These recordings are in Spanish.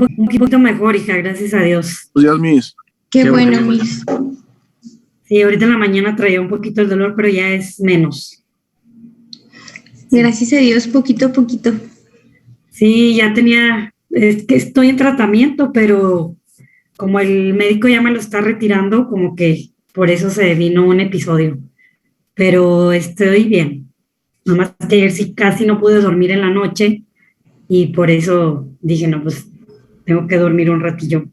Un poquito mejor, hija, gracias a Dios. Buenos días, Miss. Qué bueno, Miss. Sí, ahorita en la mañana traía un poquito el dolor, pero ya es menos. Gracias a Dios, poquito a poquito. Sí, ya tenía, es que estoy en tratamiento, pero como el médico ya me lo está retirando, como que por eso se vino un episodio. Pero estoy bien. Nomás que ayer sí casi no pude dormir en la noche y por eso dije, no, pues tengo que dormir un ratillo.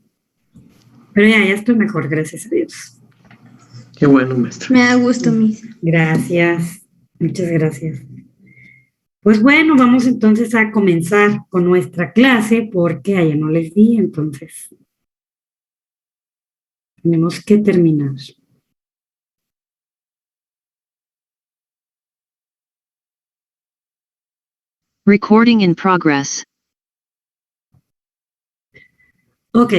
Pero ya estoy mejor, gracias a Dios. Qué bueno, maestra. Me da gusto, Miss. Gracias, muchas gracias. Pues bueno, vamos entonces a comenzar con nuestra clase porque ayer no les di, entonces tenemos que terminar. Recording in progress. Ok,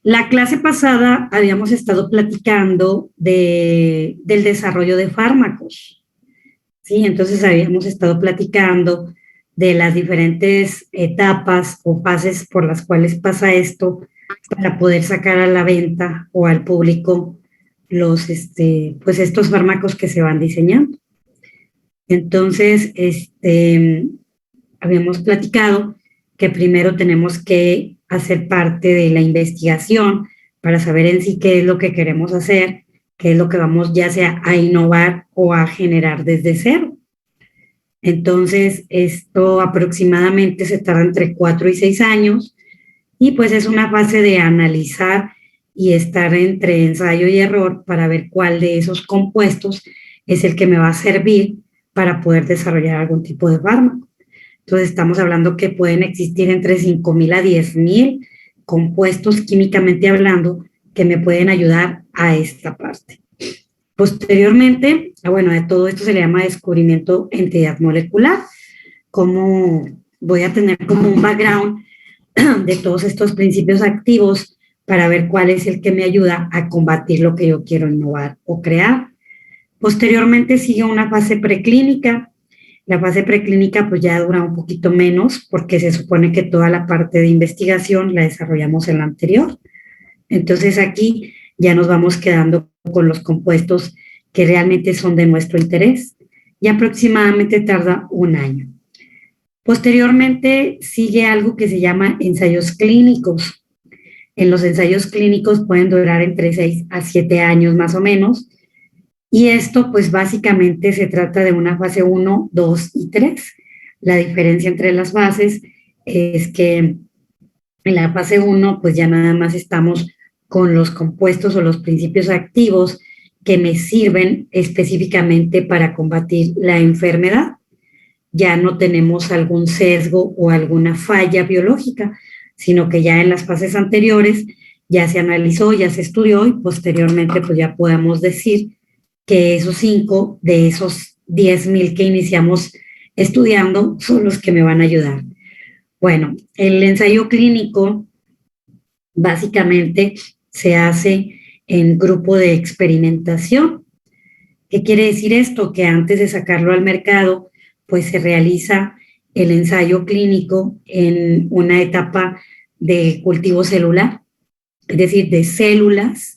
la clase pasada habíamos estado platicando del desarrollo de fármacos, ¿sí? Entonces habíamos estado platicando de las diferentes etapas o fases por las cuales pasa esto para poder sacar a la venta o al público los, pues estos fármacos que se van diseñando. Entonces, habíamos platicado que primero tenemos que hacer parte de la investigación para saber en sí qué es lo que queremos hacer, qué es lo que vamos ya sea a innovar o a generar desde cero. Entonces, esto aproximadamente se tarda entre 4 y 6 años y pues es una fase de analizar y estar entre ensayo y error para ver cuál de esos compuestos es el que me va a servir para poder desarrollar algún tipo de fármaco. Entonces estamos hablando que pueden existir entre 5,000 a 10,000 compuestos químicamente hablando que me pueden ayudar a esta parte. Posteriormente, bueno, de todo esto se le llama descubrimiento entidad molecular, como voy a tener como un background de todos estos principios activos para ver cuál es el que me ayuda a combatir lo que yo quiero innovar o crear. Posteriormente sigue una fase preclínica. La fase preclínica pues ya dura un poquito menos porque se supone que toda la parte de investigación la desarrollamos en la anterior. Entonces aquí ya nos vamos quedando con los compuestos que realmente son de nuestro interés y aproximadamente tarda 1 año. Posteriormente sigue algo que se llama ensayos clínicos. En los ensayos clínicos pueden durar entre 6 a 7 años más o menos. Y esto pues básicamente se trata de una fase 1, 2 y 3. La diferencia entre las fases es que en la fase 1 pues ya nada más estamos con los compuestos o los principios activos que me sirven específicamente para combatir la enfermedad. Ya no tenemos algún sesgo o alguna falla biológica, sino que ya en las fases anteriores ya se analizó, ya se estudió y posteriormente pues ya podemos decir que esos 5 de esos 10,000 que iniciamos estudiando son los que me van a ayudar. Bueno, el ensayo clínico básicamente se hace en grupo de experimentación. ¿Qué quiere decir esto? Que antes de sacarlo al mercado, pues se realiza el ensayo clínico en una etapa de cultivo celular, es decir, de células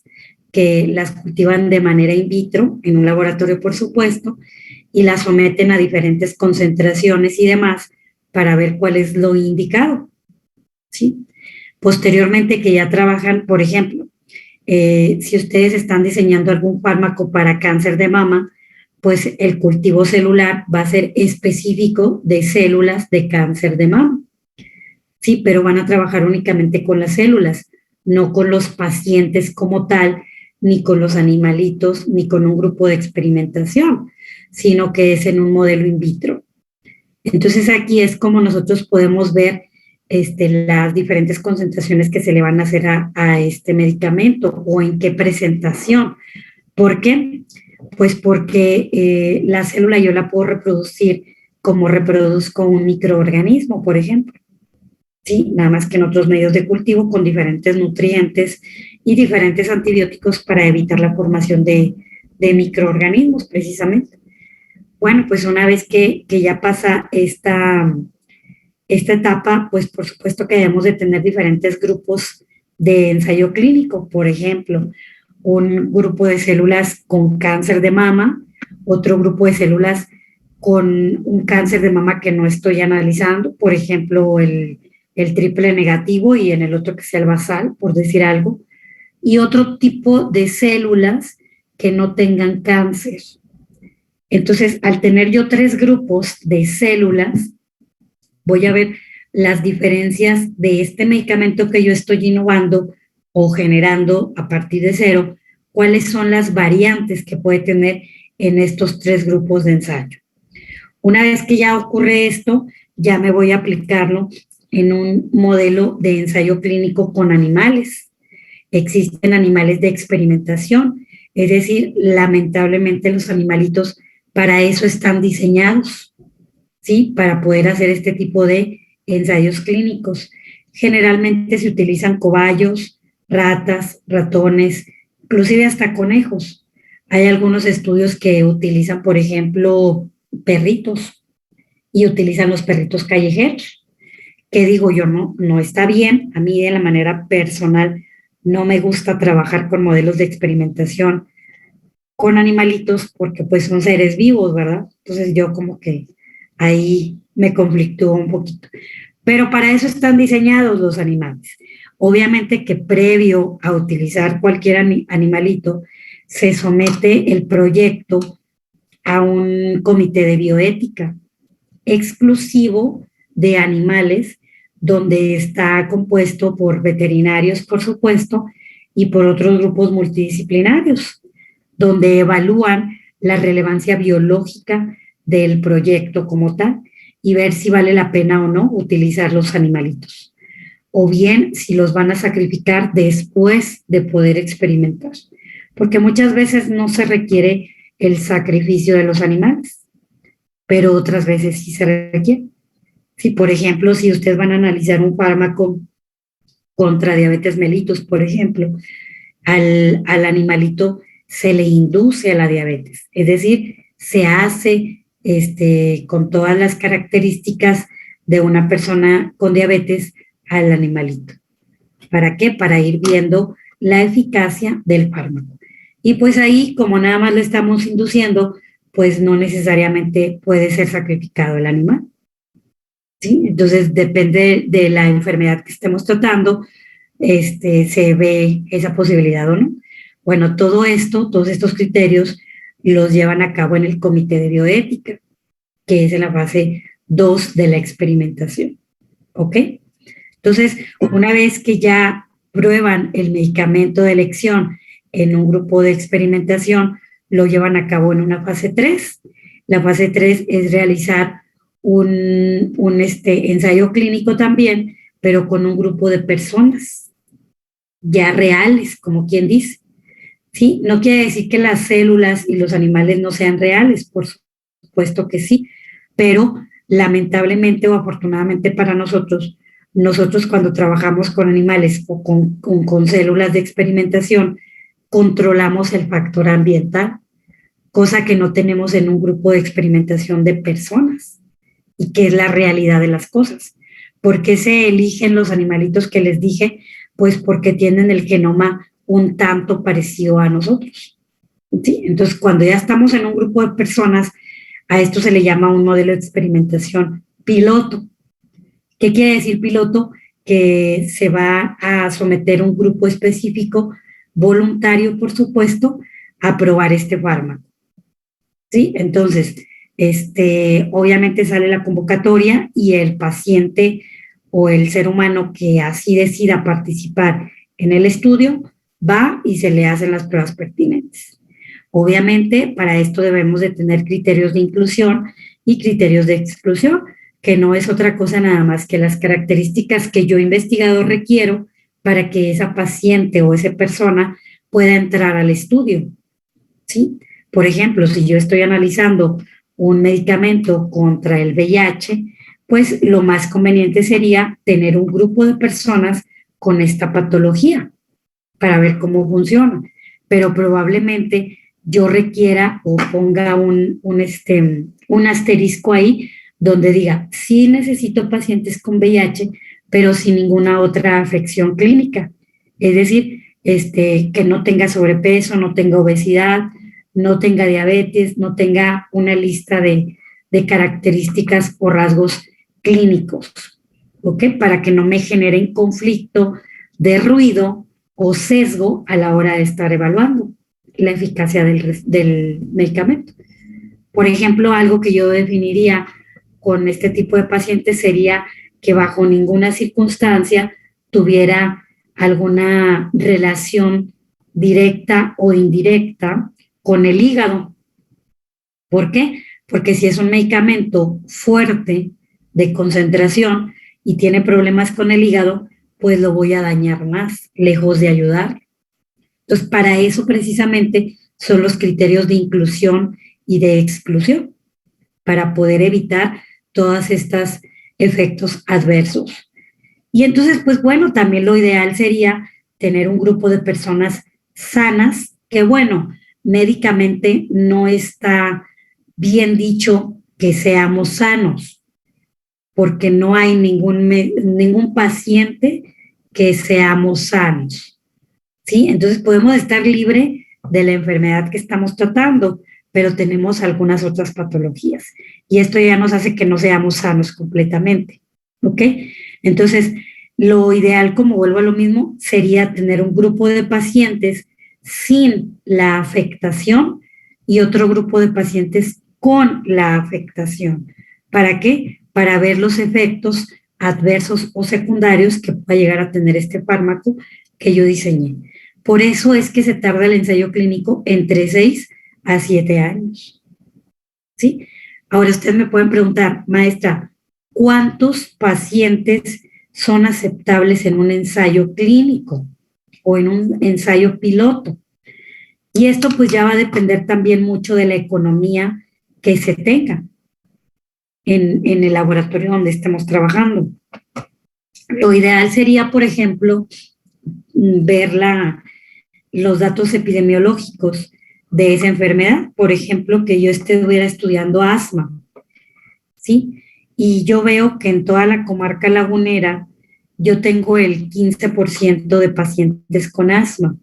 que las cultivan de manera in vitro, en un laboratorio por supuesto, y las someten a diferentes concentraciones y demás para ver cuál es lo indicado, ¿sí? Posteriormente que ya trabajan, por ejemplo, si ustedes están diseñando algún fármaco para cáncer de mama, pues el cultivo celular va a ser específico de células de cáncer de mama, ¿sí? Pero van a trabajar únicamente con las células, no con los pacientes como tal, ni con los animalitos, ni con un grupo de experimentación, sino que es en un modelo in vitro. Entonces aquí es como nosotros podemos ver las diferentes concentraciones que se le van a hacer a este medicamento o en qué presentación. ¿Por qué? Pues porque la célula yo la puedo reproducir como reproduzco un microorganismo, por ejemplo. Sí, nada más que en otros medios de cultivo con diferentes nutrientes y diferentes antibióticos para evitar la formación de microorganismos, precisamente. Bueno, pues una vez que ya pasa esta etapa, pues por supuesto que debemos de tener diferentes grupos de ensayo clínico. Por ejemplo, un grupo de células con cáncer de mama, otro grupo de células con un cáncer de mama que no estoy analizando, por ejemplo, el triple negativo y en el otro que sea el basal, por decir algo, y otro tipo de células que no tengan cáncer. Entonces, al tener yo 3 grupos de células, voy a ver las diferencias de este medicamento que yo estoy innovando o generando a partir de cero, cuáles son las variantes que puede tener en estos 3 grupos de ensayo. Una vez que ya ocurre esto, ya me voy a aplicarlo en un modelo de ensayo clínico con animales. Existen animales de experimentación, es decir, lamentablemente los animalitos para eso están diseñados, ¿sí? Para poder hacer este tipo de ensayos clínicos. Generalmente se utilizan cobayos, ratas, ratones, inclusive hasta conejos. Hay algunos estudios que utilizan, por ejemplo, perritos y utilizan los perritos callejeros. Que digo yo, no está bien. A mí de la manera personal no me gusta trabajar con modelos de experimentación con animalitos porque pues son seres vivos, ¿verdad? Entonces yo como que ahí me conflictúo un poquito. Pero para eso están diseñados los animales. Obviamente que previo a utilizar cualquier animalito, se somete el proyecto a un comité de bioética exclusivo de animales, donde está compuesto por veterinarios, por supuesto, y por otros grupos multidisciplinarios, donde evalúan la relevancia biológica del proyecto como tal y ver si vale la pena o no utilizar los animalitos, o bien si los van a sacrificar después de poder experimentar, porque muchas veces no se requiere el sacrificio de los animales, pero otras veces sí se requiere. Si, por ejemplo, si ustedes van a analizar un fármaco contra diabetes mellitus, por ejemplo, al animalito se le induce a la diabetes, es decir, se hace con todas las características de una persona con diabetes al animalito. ¿Para qué? Para ir viendo la eficacia del fármaco. Y pues ahí, como nada más le estamos induciendo, pues no necesariamente puede ser sacrificado el animal. ¿Sí? Entonces, depende de la enfermedad que estemos tratando, se ve esa posibilidad o no. Bueno, todo esto, todos estos criterios los llevan a cabo en el comité de bioética, que es en la fase 2 de la experimentación. ¿Ok? Entonces, una vez que ya prueban el medicamento de elección en un grupo de experimentación, lo llevan a cabo en una fase 3. La fase 3 es realizar un ensayo clínico también, pero con un grupo de personas ya reales, como quien dice. ¿Sí? No quiere decir que las células y los animales no sean reales, por supuesto que sí, pero lamentablemente o afortunadamente para nosotros cuando trabajamos con animales o con células de experimentación, controlamos el factor ambiental, cosa que no tenemos en un grupo de experimentación de personas, y que es la realidad de las cosas. ¿Por qué se eligen los animalitos que les dije? Pues porque tienen el genoma un tanto parecido a nosotros. ¿Sí? Entonces, cuando ya estamos en un grupo de personas, a esto se le llama un modelo de experimentación piloto. ¿Qué quiere decir piloto? Que se va a someter un grupo específico, voluntario, por supuesto, a probar este fármaco. ¿Sí? Entonces, obviamente sale la convocatoria y el paciente o el ser humano que así decida participar en el estudio va y se le hacen las pruebas pertinentes. Obviamente, para esto debemos de tener criterios de inclusión y criterios de exclusión, que no es otra cosa nada más que las características que yo investigador requiero para que esa paciente o esa persona pueda entrar al estudio. ¿Sí? Por ejemplo, si yo estoy analizando un medicamento contra el VIH, pues lo más conveniente sería tener un grupo de personas con esta patología para ver cómo funciona. Pero probablemente yo requiera o ponga un asterisco ahí donde diga, sí necesito pacientes con VIH, pero sin ninguna otra afección clínica. Es decir, que no tenga sobrepeso, no tenga obesidad, no tenga diabetes, no tenga una lista de características o rasgos clínicos, ¿ok? Para que no me generen conflicto de ruido o sesgo a la hora de estar evaluando la eficacia del medicamento. Por ejemplo, algo que yo definiría con este tipo de pacientes sería que bajo ninguna circunstancia tuviera alguna relación directa o indirecta con el hígado. ¿Por qué? Porque si es un medicamento fuerte de concentración y tiene problemas con el hígado, pues lo voy a dañar más, lejos de ayudar. Entonces, para eso precisamente son los criterios de inclusión y de exclusión, para poder evitar todos estos efectos adversos. Y entonces, pues bueno, también lo ideal sería tener un grupo de personas sanas, que bueno, médicamente no está bien dicho que seamos sanos, porque no hay ningún paciente que seamos sanos, ¿sí? Entonces podemos estar libre de la enfermedad que estamos tratando, pero tenemos algunas otras patologías. Y esto ya nos hace que no seamos sanos completamente, ¿ok? Entonces, lo ideal, como vuelvo a lo mismo, sería tener un grupo de pacientes sin la afectación y otro grupo de pacientes con la afectación. ¿Para qué? Para ver los efectos adversos o secundarios que pueda llegar a tener este fármaco que yo diseñé. Por eso es que se tarda el ensayo clínico entre 6 a 7 años. ¿Sí? Ahora ustedes me pueden preguntar, maestra, ¿cuántos pacientes son aceptables en un ensayo clínico o en un ensayo piloto? Y esto pues ya va a depender también mucho de la economía que se tenga en el laboratorio donde estemos trabajando. Lo ideal sería, por ejemplo, ver los datos epidemiológicos de esa enfermedad. Por ejemplo, que yo estuviera estudiando asma, ¿sí? Y yo veo que en toda la comarca lagunera yo tengo el 15% de pacientes con asma.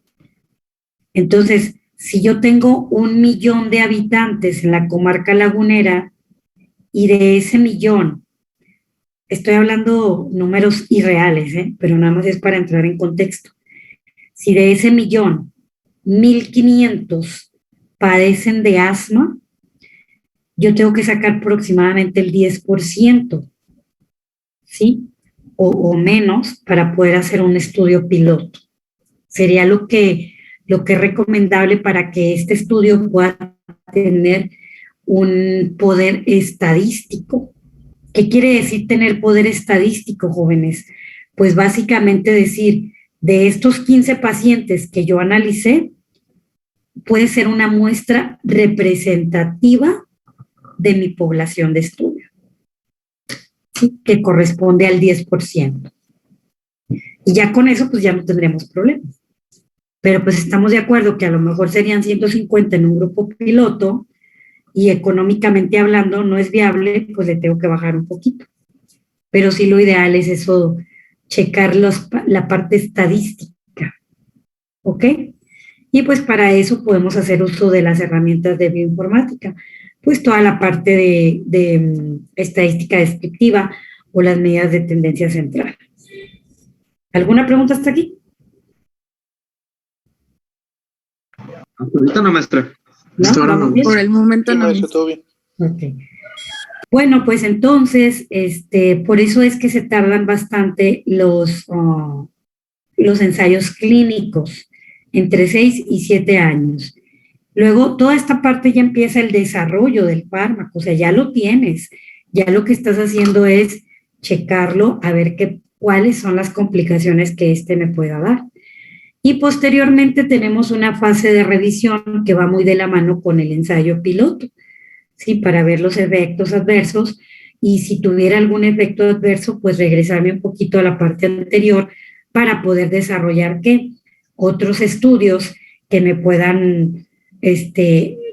Entonces, si yo tengo 1.000.000 de habitantes en la comarca lagunera y de ese 1.000.000, estoy hablando números irreales, pero nada más es para entrar en contexto. Si de ese 1.000.000, 1.500 padecen de asma, yo tengo que sacar aproximadamente el 10%, ¿sí? O menos para poder hacer un estudio piloto. Sería lo que es recomendable para que este estudio pueda tener un poder estadístico. ¿Qué quiere decir tener poder estadístico, jóvenes? Pues básicamente decir, de estos 15 pacientes que yo analicé, puede ser una muestra representativa de mi población de estudio, ¿sí? Que corresponde al 10%. Y ya con eso, pues ya no tendremos problemas. Pero pues estamos de acuerdo que a lo mejor serían 150 en un grupo piloto y económicamente hablando no es viable, pues le tengo que bajar un poquito. Pero sí lo ideal es eso, checar la parte estadística, ¿ok? Y pues para eso podemos hacer uso de las herramientas de bioinformática, pues toda la parte de estadística descriptiva o las medidas de tendencia central. ¿Alguna pregunta hasta aquí? Ahorita no, maestra. ¿No? Hasta ahora no. Por el momento no. Todo bien. Ok. Bueno, pues entonces, por eso es que se tardan bastante los ensayos clínicos, entre 6 y 7 años. Luego, toda esta parte ya empieza el desarrollo del fármaco, o sea, ya lo tienes, ya lo que estás haciendo es checarlo, a ver cuáles son las complicaciones que me pueda dar. Y posteriormente tenemos una fase de revisión que va muy de la mano con el ensayo piloto, ¿sí? Para ver los efectos adversos y si tuviera algún efecto adverso, pues regresarme un poquito a la parte anterior para poder desarrollar otros estudios que me puedan,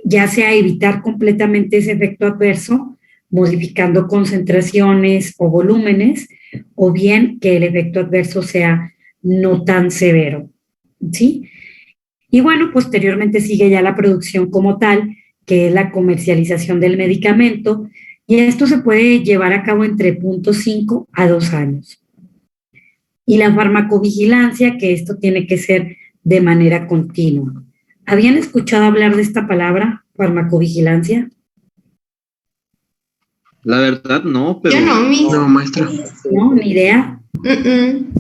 ya sea evitar completamente ese efecto adverso, modificando concentraciones o volúmenes, o bien que el efecto adverso sea no tan severo, ¿sí? Y bueno, posteriormente sigue ya la producción como tal, que es la comercialización del medicamento, y esto se puede llevar a cabo entre 0.5 a 2 años. Y la farmacovigilancia, que esto tiene que ser de manera continua. ¿Habían escuchado hablar de esta palabra, farmacovigilancia? La verdad no, pero Yo no, Miss. No, maestra. No, ni idea.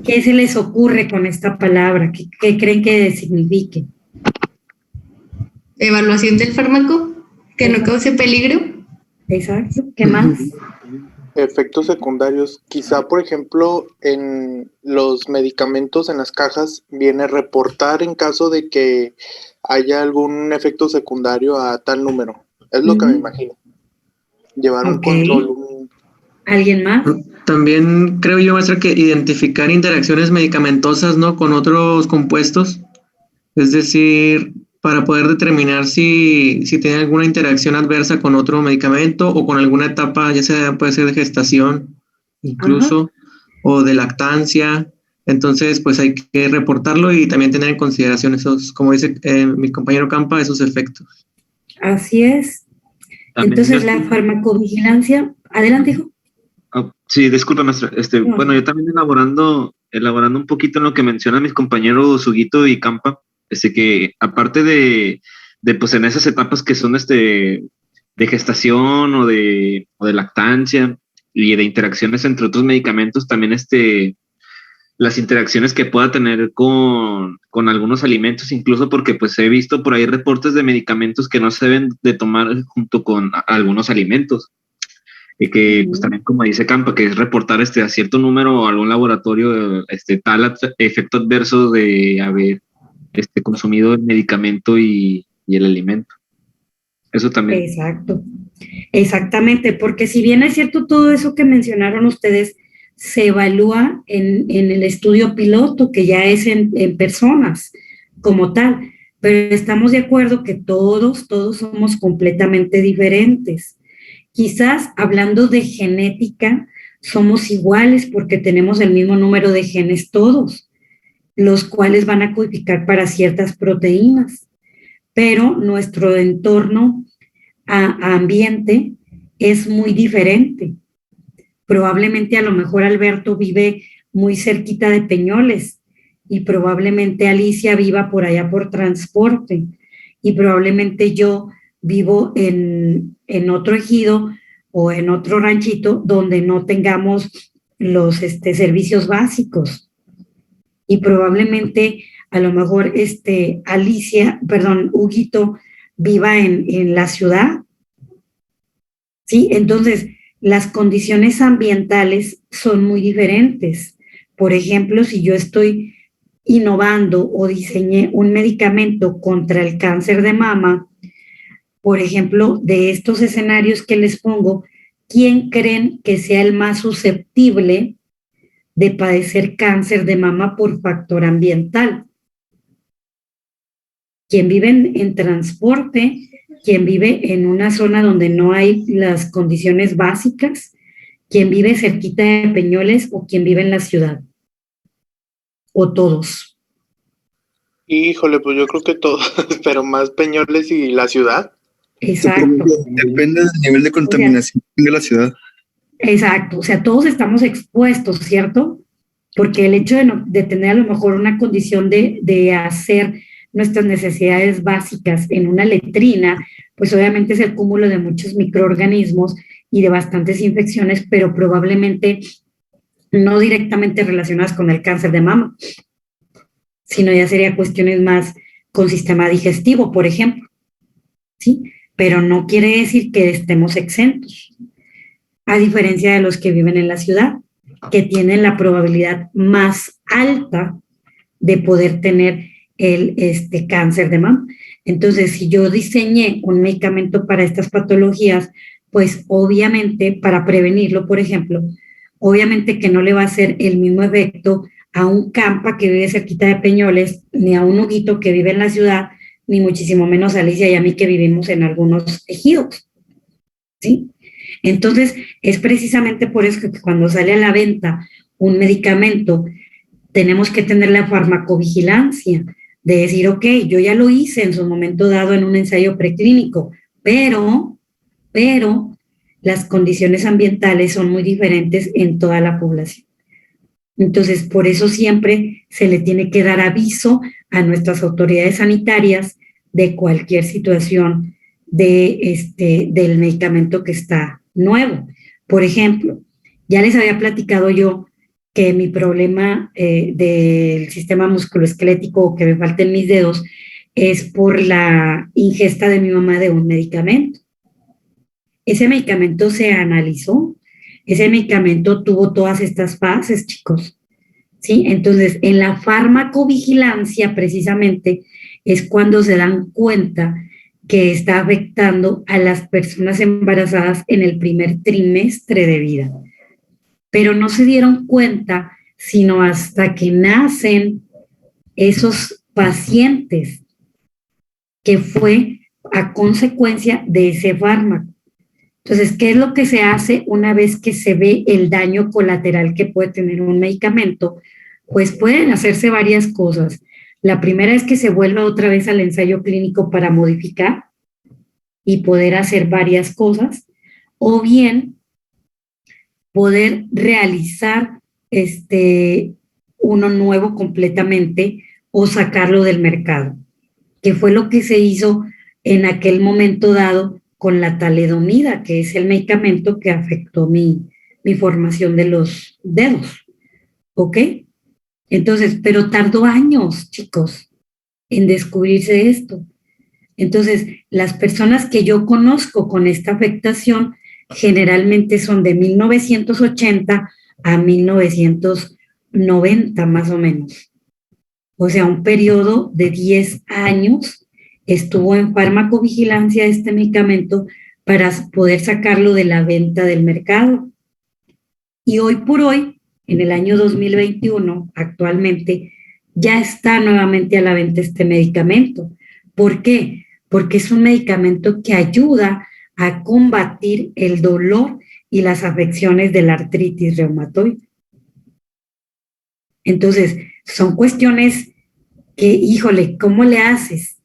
¿Qué se les ocurre con esta palabra? ¿Qué creen que signifique? Evaluación del fármaco que no cause peligro. Exacto. ¿Qué más? Efectos secundarios. Quizá, por ejemplo, en los medicamentos en las cajas viene reportar en caso de que haya algún efecto secundario a tal número. Es lo que me imagino. Llevar un Ok. control. ¿Alguien más? También creo yo, maestra, que identificar interacciones medicamentosas, ¿no? Con otros compuestos. Es decir, para poder determinar si tiene alguna interacción adversa con otro medicamento o con alguna etapa, ya sea puede ser de gestación, incluso, o de lactancia. Entonces, pues hay que reportarlo y también tener en consideración esos, como dice mi compañero Campa, esos efectos. Así es. también Entonces, la farmacovigilancia, adelante, hijo. sí, disculpa, maestra. No. Bueno, yo también elaborando un poquito en lo que mencionan mis compañeros Huguito y Campa, que aparte de pues en esas etapas que son de gestación o de lactancia y de interacciones entre otros medicamentos, también las interacciones que pueda tener con algunos alimentos, incluso porque pues he visto por ahí reportes de medicamentos que no se deben de tomar junto con algunos alimentos. Y que pues también como dice Campa, que es reportar a cierto número a algún laboratorio tal efecto adverso de haber consumido el medicamento y el alimento. Eso también. Exacto. Exactamente, porque si bien es cierto todo eso que mencionaron ustedes, se evalúa en el estudio piloto, que ya es en personas como tal, pero estamos de acuerdo que todos somos completamente diferentes. Quizás hablando de genética, somos iguales porque tenemos el mismo número de genes todos, los cuales van a codificar para ciertas proteínas, pero nuestro entorno ambiente es muy diferente. Probablemente a lo mejor Alberto vive muy cerquita de Peñoles y probablemente Alicia viva por allá por Transporte y probablemente yo vivo en otro ejido o en otro ranchito donde no tengamos los servicios básicos y probablemente a lo mejor Huguito viva en la ciudad, ¿sí? Entonces, las condiciones ambientales son muy diferentes. Por ejemplo, si yo estoy innovando o diseñé un medicamento contra el cáncer de mama, por ejemplo, de estos escenarios que les pongo, ¿quién creen que sea el más susceptible de padecer cáncer de mama por factor ambiental? Quien vive en transporte, quien vive en una zona donde no hay las condiciones básicas, quien vive cerquita de Peñoles o quien vive en la ciudad. O todos. Híjole, pues yo creo que todos, pero más Peñoles y la ciudad. Exacto. Depende del nivel de contaminación de la ciudad. Exacto. O sea, todos estamos expuestos, ¿cierto? Porque el hecho de tener a lo mejor una condición de hacer nuestras necesidades básicas en una letrina, pues obviamente es el cúmulo de muchos microorganismos y de bastantes infecciones, pero probablemente no directamente relacionadas con el cáncer de mama, sino ya sería cuestiones más con sistema digestivo, por ejemplo, ¿sí? Pero no quiere decir que estemos exentos, a diferencia de los que viven en la ciudad, que tienen la probabilidad más alta de poder tener el cáncer de mama. Entonces, si yo diseñé un medicamento para estas patologías, pues obviamente para prevenirlo, por ejemplo, obviamente que no le va a hacer el mismo efecto a un Campa que vive cerquita de Peñoles, ni a un Huguito que vive en la ciudad, ni muchísimo menos a Alicia y a mí que vivimos en algunos ejidos, ¿sí? Entonces, es precisamente por eso que cuando sale a la venta un medicamento, tenemos que tener la farmacovigilancia, de decir, ok, yo ya lo hice en su momento dado en un ensayo preclínico, pero las condiciones ambientales son muy diferentes en toda la población. Entonces, por eso siempre se le tiene que dar aviso a nuestras autoridades sanitarias de cualquier situación del medicamento que está nuevo. Por ejemplo, ya les había platicado yo que mi problema del sistema musculoesquelético o que me falten mis dedos es por la ingesta de mi mamá de un medicamento. Ese medicamento se analizó, ese medicamento tuvo todas estas fases, chicos. ¿Sí? Entonces, en la farmacovigilancia precisamente es cuando se dan cuenta que está afectando a las personas embarazadas en el primer trimestre de vida. Pero no se dieron cuenta sino hasta que nacen esos pacientes, que fue a consecuencia de ese fármaco. Entonces, ¿qué es lo que se hace una vez que se ve el daño colateral que puede tener un medicamento? Pues pueden hacerse varias cosas. La primera es que se vuelva otra vez al ensayo clínico para modificar y poder hacer varias cosas, o bien poder realizar uno nuevo completamente o sacarlo del mercado, que fue lo que se hizo en aquel momento dado con la talidomida, que es el medicamento que afectó mi formación de los dedos. ¿Ok? Entonces, pero tardó años, chicos, en descubrirse esto. Entonces, las personas que yo conozco con esta afectación generalmente son de 1980 a 1990 más o menos. O sea, un periodo de 10 años estuvo en farmacovigilancia este medicamento para poder sacarlo de la venta del mercado. Y hoy por hoy, en el año 2021, actualmente, ya está nuevamente a la venta este medicamento. ¿Por qué? Porque es un medicamento que ayuda a combatir el dolor y las afecciones de la artritis reumatoide. Entonces, son cuestiones que, híjole, ¿cómo le haces?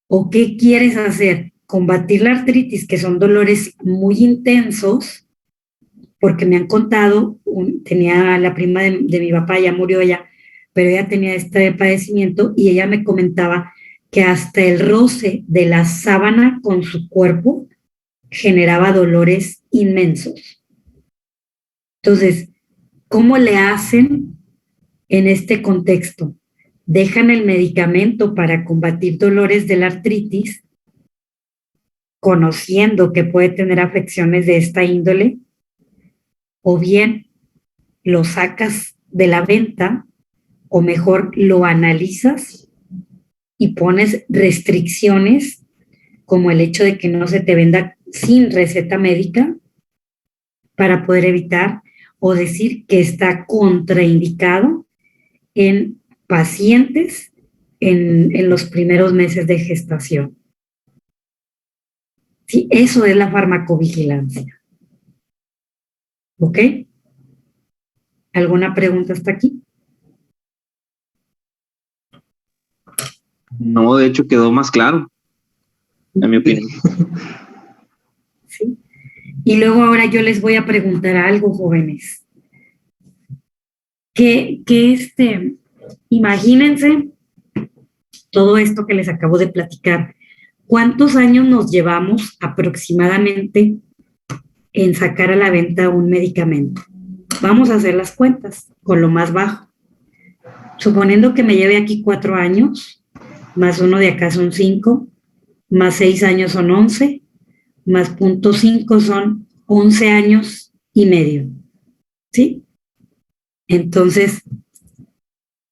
¿O qué quieres hacer? Combatir la artritis, que son dolores muy intensos, porque me han contado, tenía la prima de mi papá, ya murió ella, pero ella tenía este padecimiento y ella me comentaba que hasta el roce de la sábana con su cuerpo generaba dolores inmensos. Entonces, ¿cómo le hacen en este contexto? ¿Dejan el medicamento para combatir dolores de la artritis, conociendo que puede tener afecciones de esta índole? ¿O bien lo sacas de la venta, o mejor lo analizas y pones restricciones como el hecho de que no se te venda sin receta médica para poder evitar o decir que está contraindicado en pacientes en los primeros meses de gestación? Sí, eso es la farmacovigilancia. ¿Ok? ¿Alguna pregunta hasta aquí? No, de hecho quedó más claro, en mi opinión. Sí. Y luego ahora yo les voy a preguntar algo, jóvenes. Imagínense todo esto que les acabo de platicar. ¿Cuántos años nos llevamos aproximadamente en sacar a la venta un medicamento? Vamos a hacer las cuentas con lo más bajo. Suponiendo que me lleve aquí 4 años, más uno de acá son 5, más 6 años son 11, más 0.5 son 11 años y medio. ¿Sí? Entonces,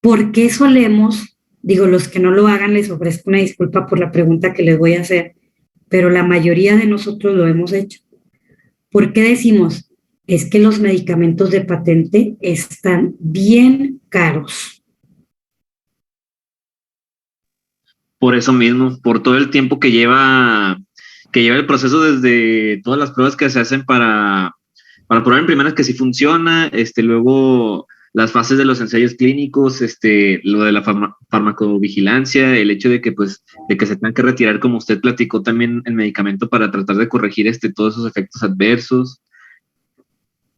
¿por qué solemos, digo, los que no lo hagan les ofrezco una disculpa por la pregunta que les voy a hacer, pero la mayoría de nosotros lo hemos hecho? ¿Por qué decimos? Es que los medicamentos de patente están bien caros. Por eso mismo, por todo el tiempo que lleva que lleva el proceso desde todas las pruebas que se hacen para probar en primeras que sí funciona, luego las fases de los ensayos clínicos, lo de la farmacovigilancia, el hecho de que de que se tenga que retirar, como usted platicó también, el medicamento para tratar de corregir todos esos efectos adversos.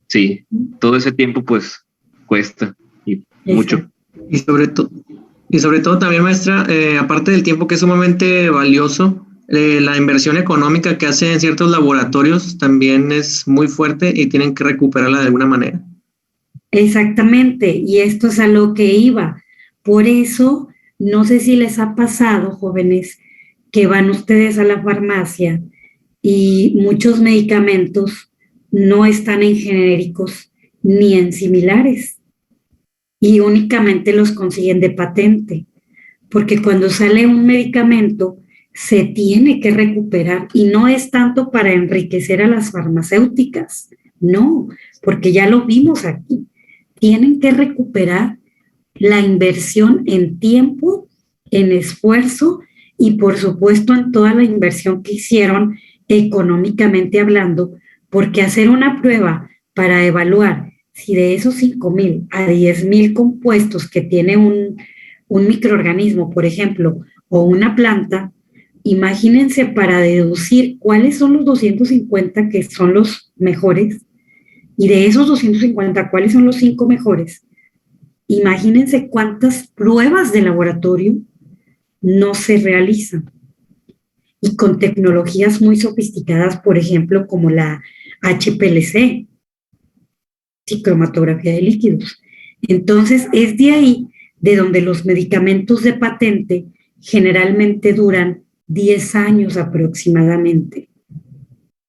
Sí, todo ese tiempo pues cuesta y mucho. Y sobre todo también, maestra, aparte del tiempo que es sumamente valioso, la inversión económica que hacen ciertos laboratorios también es muy fuerte y tienen que recuperarla de alguna manera. Exactamente, y esto es a lo que iba. Por eso, no sé si les ha pasado, jóvenes, que van ustedes a la farmacia y muchos medicamentos no están en genéricos ni en similares y únicamente los consiguen de patente, porque cuando sale un medicamento se tiene que recuperar y no es tanto para enriquecer a las farmacéuticas, no, porque ya lo vimos aquí. Tienen que recuperar la inversión en tiempo, en esfuerzo y por supuesto en toda la inversión que hicieron económicamente hablando, porque hacer una prueba para evaluar si de esos 5,000 a 10,000 compuestos que tiene un microorganismo, por ejemplo, o una planta, imagínense para deducir cuáles son los 250 que son los mejores, y de esos 250, ¿cuáles son los 5 mejores? Imagínense cuántas pruebas de laboratorio no se realizan. Y con tecnologías muy sofisticadas, por ejemplo, como la HPLC, cromatografía de líquidos. Entonces, es de ahí de donde los medicamentos de patente generalmente duran 10 años aproximadamente.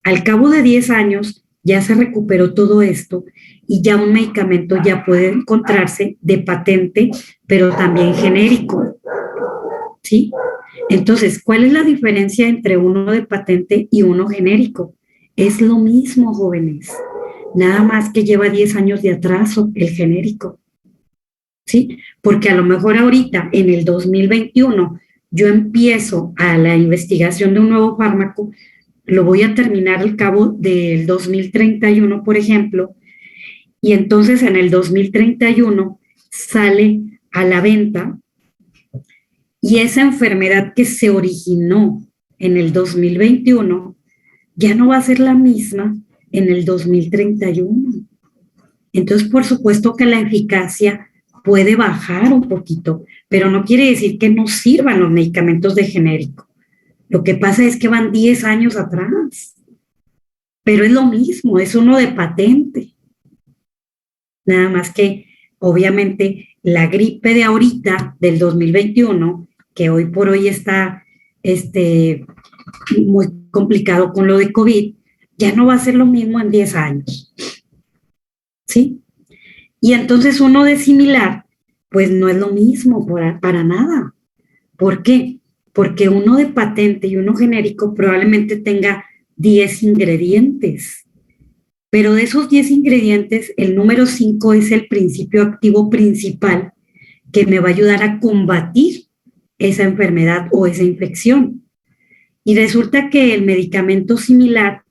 Al cabo de 10 años, ya se recuperó todo esto y ya un medicamento ya puede encontrarse de patente, pero también genérico. ¿Sí? Entonces, ¿cuál es la diferencia entre uno de patente y uno genérico? Es lo mismo, jóvenes. Nada más que lleva 10 años de atraso el genérico. ¿Sí? Porque a lo mejor ahorita, en el 2021, yo empiezo a la investigación de un nuevo fármaco, lo voy a terminar al cabo del 2031, por ejemplo, y entonces en el 2031 sale a la venta y esa enfermedad que se originó en el 2021 ya no va a ser la misma en el 2031. Entonces, por supuesto que la eficacia puede bajar un poquito, pero no quiere decir que no sirvan los medicamentos de genérico. Lo que pasa es que van 10 años atrás, pero es lo mismo, es uno de patente. Nada más que, obviamente, la gripe de ahorita, del 2021, que hoy por hoy está muy complicado con lo de COVID, ya no va a ser lo mismo en 10 años. ¿Sí? Y entonces uno de similar, pues no es lo mismo para nada. ¿Por qué? Porque uno de patente y uno genérico probablemente tenga 10 ingredientes, pero de esos 10 ingredientes, el número 5 es el principio activo principal que me va a ayudar a combatir esa enfermedad o esa infección. Y resulta que el medicamento similar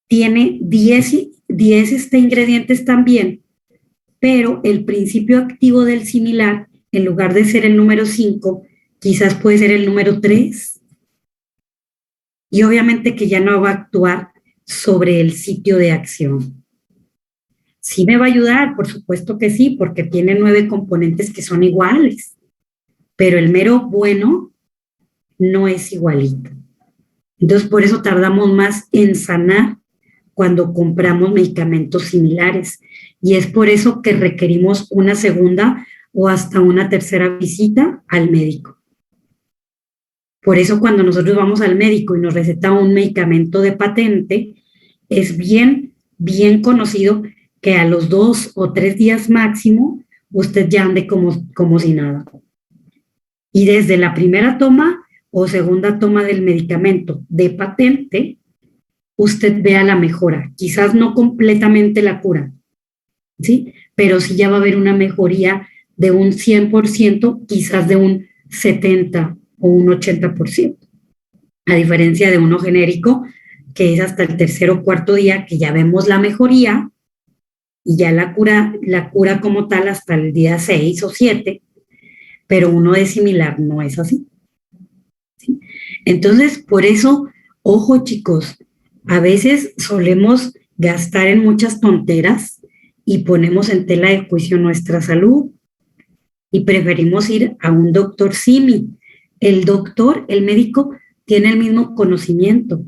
tiene 10 ingredientes también, pero el principio activo del similar, en lugar de ser el número 5, quizás puede ser el número 3. Y obviamente que ya no va a actuar sobre el sitio de acción. Sí me va a ayudar, por supuesto que sí, porque tiene 9 componentes que son iguales, pero el mero bueno no es igualito. Entonces, por eso tardamos más en sanar cuando compramos medicamentos similares. Y es por eso que requerimos una segunda o hasta una tercera visita al médico. Por eso cuando nosotros vamos al médico y nos receta un medicamento de patente, es bien conocido que a los 2 o 3 días máximo, usted ya ande como si nada. Y desde la primera toma o segunda toma del medicamento de patente, usted vea la mejora. Quizás no completamente la cura, ¿sí? Pero sí ya va a haber una mejoría de un 100%, quizás de un 70% o un 80%. a diferencia de uno genérico, que es hasta el tercer o cuarto día que ya vemos la mejoría y ya la cura como tal hasta el día 6 o 7, pero uno de similar no es así. ¿Sí? Entonces, por eso, ojo chicos, a veces solemos gastar en muchas tonteras y ponemos en tela de juicio nuestra salud y preferimos ir a un doctor simi. El doctor, el médico, tiene el mismo conocimiento,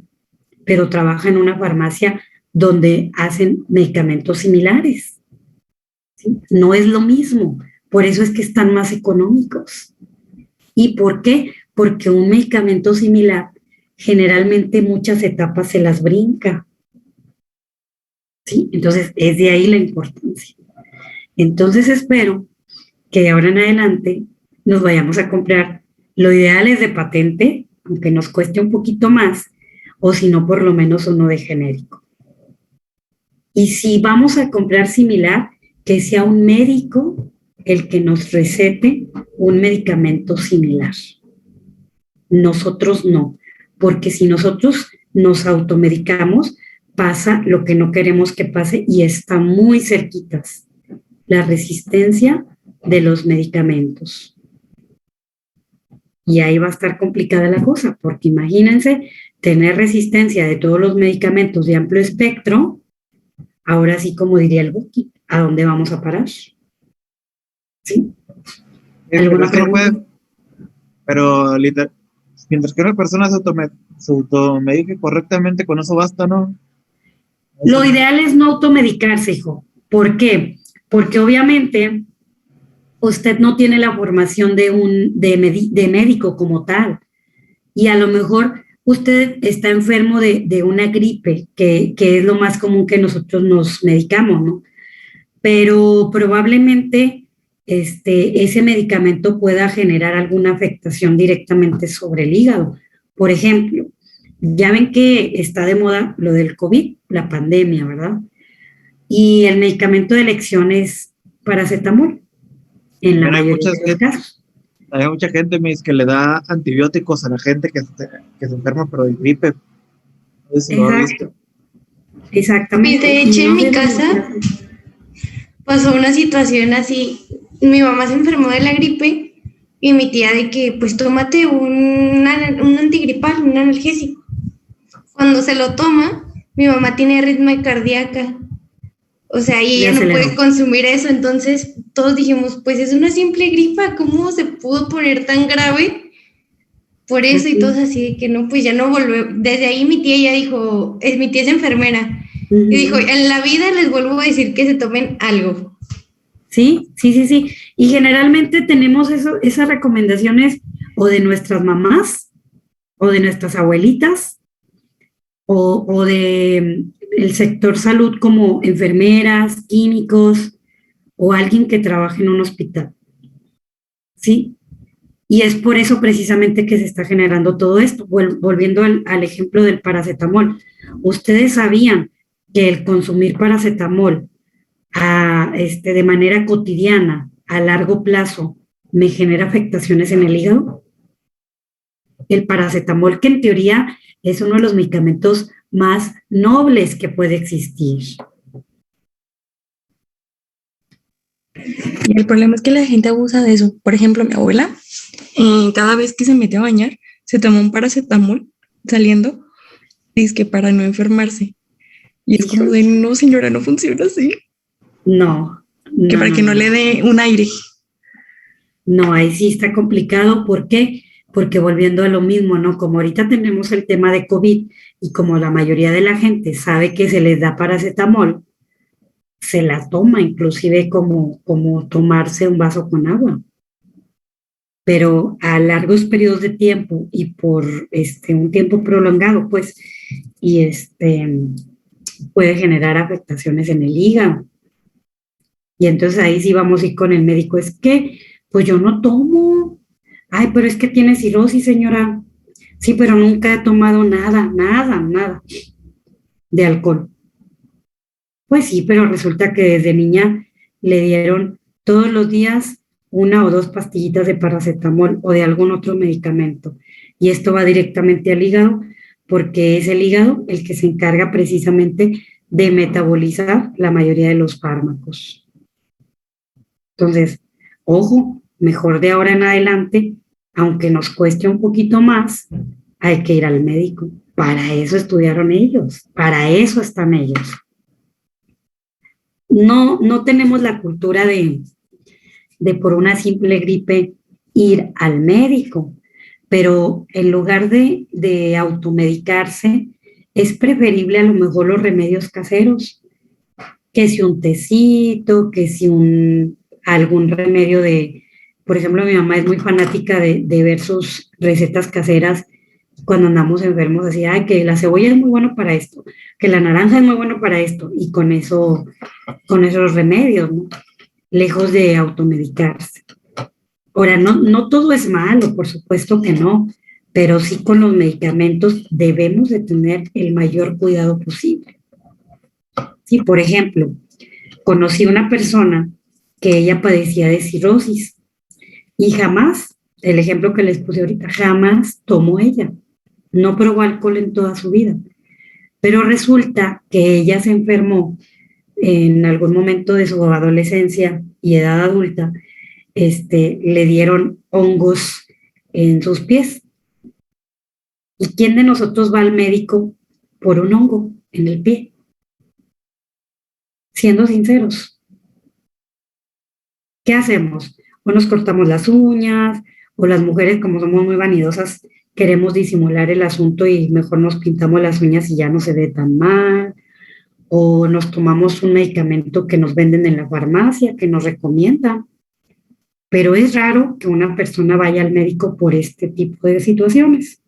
pero trabaja en una farmacia donde hacen medicamentos similares. ¿Sí? No es lo mismo, por eso es que están más económicos. ¿Y por qué? Porque un medicamento similar generalmente muchas etapas se las brinca. ¿Sí? Entonces, es de ahí la importancia. Entonces, espero que de ahora en adelante nos vayamos a comprar. Lo ideal es de patente, aunque nos cueste un poquito más, o si no, por lo menos uno de genérico. Y si vamos a comprar similar, que sea un médico el que nos recete un medicamento similar. Nosotros no, porque si nosotros nos automedicamos, pasa lo que no queremos que pase y está muy cerquitas, la resistencia de los medicamentos. Y ahí va a estar complicada la cosa, porque imagínense tener resistencia de todos los medicamentos de amplio espectro, ahora sí, como diría el Buki, ¿a dónde vamos a parar? ¿Sí? ¿Alguna pregunta? Pero literal, mientras que una persona se automedique correctamente, con eso basta, ¿no? Lo ideal es no automedicarse, hijo. ¿Por qué? Porque obviamente usted no tiene la formación de médico como tal. Y a lo mejor usted está enfermo de una gripe, que es lo más común que nosotros nos medicamos, ¿no? Pero probablemente ese medicamento pueda generar alguna afectación directamente sobre el hígado. Por ejemplo, ya ven que está de moda lo del COVID, la pandemia, ¿verdad? Y el medicamento de elección es paracetamol, en la mayoría de los casos. Hay mucha gente que le da antibióticos a la gente que se enferma pero de gripe. Exacto. Exactamente. De hecho, en mi casa pasó una situación así. Mi mamá se enfermó de la gripe y mi tía de que, pues, tómate un antigripal, un analgésico. Cuando se lo toma, mi mamá tiene arritmia cardíaca. O sea, y ella no puede consumir eso. Entonces, todos dijimos, pues, es una simple gripa. ¿Cómo se pudo poner tan grave? Por eso, y todos así de que no, pues ya no volvemos. Desde ahí mi tía ya dijo, mi tía es enfermera. Y dijo, en la vida les vuelvo a decir que se tomen algo. Sí. Y generalmente tenemos esas recomendaciones o de nuestras mamás, o de nuestras abuelitas, o de el sector salud como enfermeras, químicos, o alguien que trabaje en un hospital. ¿Sí? Y es por eso precisamente que se está generando todo esto. Volviendo al ejemplo del paracetamol. ¿Ustedes sabían que el consumir paracetamol de manera cotidiana, a largo plazo, me genera afectaciones en el hígado? El paracetamol, que en teoría es uno de los medicamentos más nobles que puede existir. Y el problema es que la gente abusa de eso. Por ejemplo, mi abuela, cada vez que se mete a bañar, se toma un paracetamol saliendo, dice que para no enfermarse. Y es como de, no, señora, no funciona así. No. Que para que no le dé un aire. No, ahí sí está complicado. ¿Por qué? Porque volviendo a lo mismo, ¿no? Como ahorita tenemos el tema de COVID y como la mayoría de la gente sabe que se les da paracetamol, se la toma inclusive como tomarse un vaso con agua. Pero a largos periodos de tiempo y por un tiempo prolongado, pues, y puede generar afectaciones en el hígado. Y entonces ahí sí vamos a ir con el médico, es que, pues yo no tomo. Ay, pero es que tiene cirrosis, señora. Sí, pero nunca he tomado nada de alcohol. Pues sí, pero resulta que desde niña le dieron todos los días una o dos pastillitas de paracetamol o de algún otro medicamento. Y esto va directamente al hígado porque es el hígado el que se encarga precisamente de metabolizar la mayoría de los fármacos. Entonces, ojo, mejor de ahora en adelante, aunque nos cueste un poquito más, hay que ir al médico. Para eso estudiaron ellos, para eso están ellos. No tenemos la cultura de por una simple gripe ir al médico, pero en lugar de automedicarse, es preferible a lo mejor los remedios caseros, que si un tecito, que si algún remedio por ejemplo, mi mamá es muy fanática de ver sus recetas caseras cuando andamos enfermos, así, ay, que la cebolla es muy bueno para esto, que la naranja es muy bueno para esto, y con esos remedios, ¿no? Lejos de automedicarse. Ahora, no todo es malo, por supuesto que no, pero sí con los medicamentos debemos de tener el mayor cuidado posible. Sí, por ejemplo, conocí una persona que ella padecía de cirrosis y jamás, el ejemplo que les puse ahorita, jamás tomó ella, no probó alcohol en toda su vida, pero resulta que ella se enfermó en algún momento de su adolescencia y edad adulta, le dieron hongos en sus pies. ¿Y quién de nosotros va al médico por un hongo en el pie? Siendo sinceros, ¿qué hacemos? O nos cortamos las uñas, o las mujeres, como somos muy vanidosas, queremos disimular el asunto y mejor nos pintamos las uñas y ya no se ve tan mal, o nos tomamos un medicamento que nos venden en la farmacia, que nos recomiendan. Pero es raro que una persona vaya al médico por este tipo de situaciones.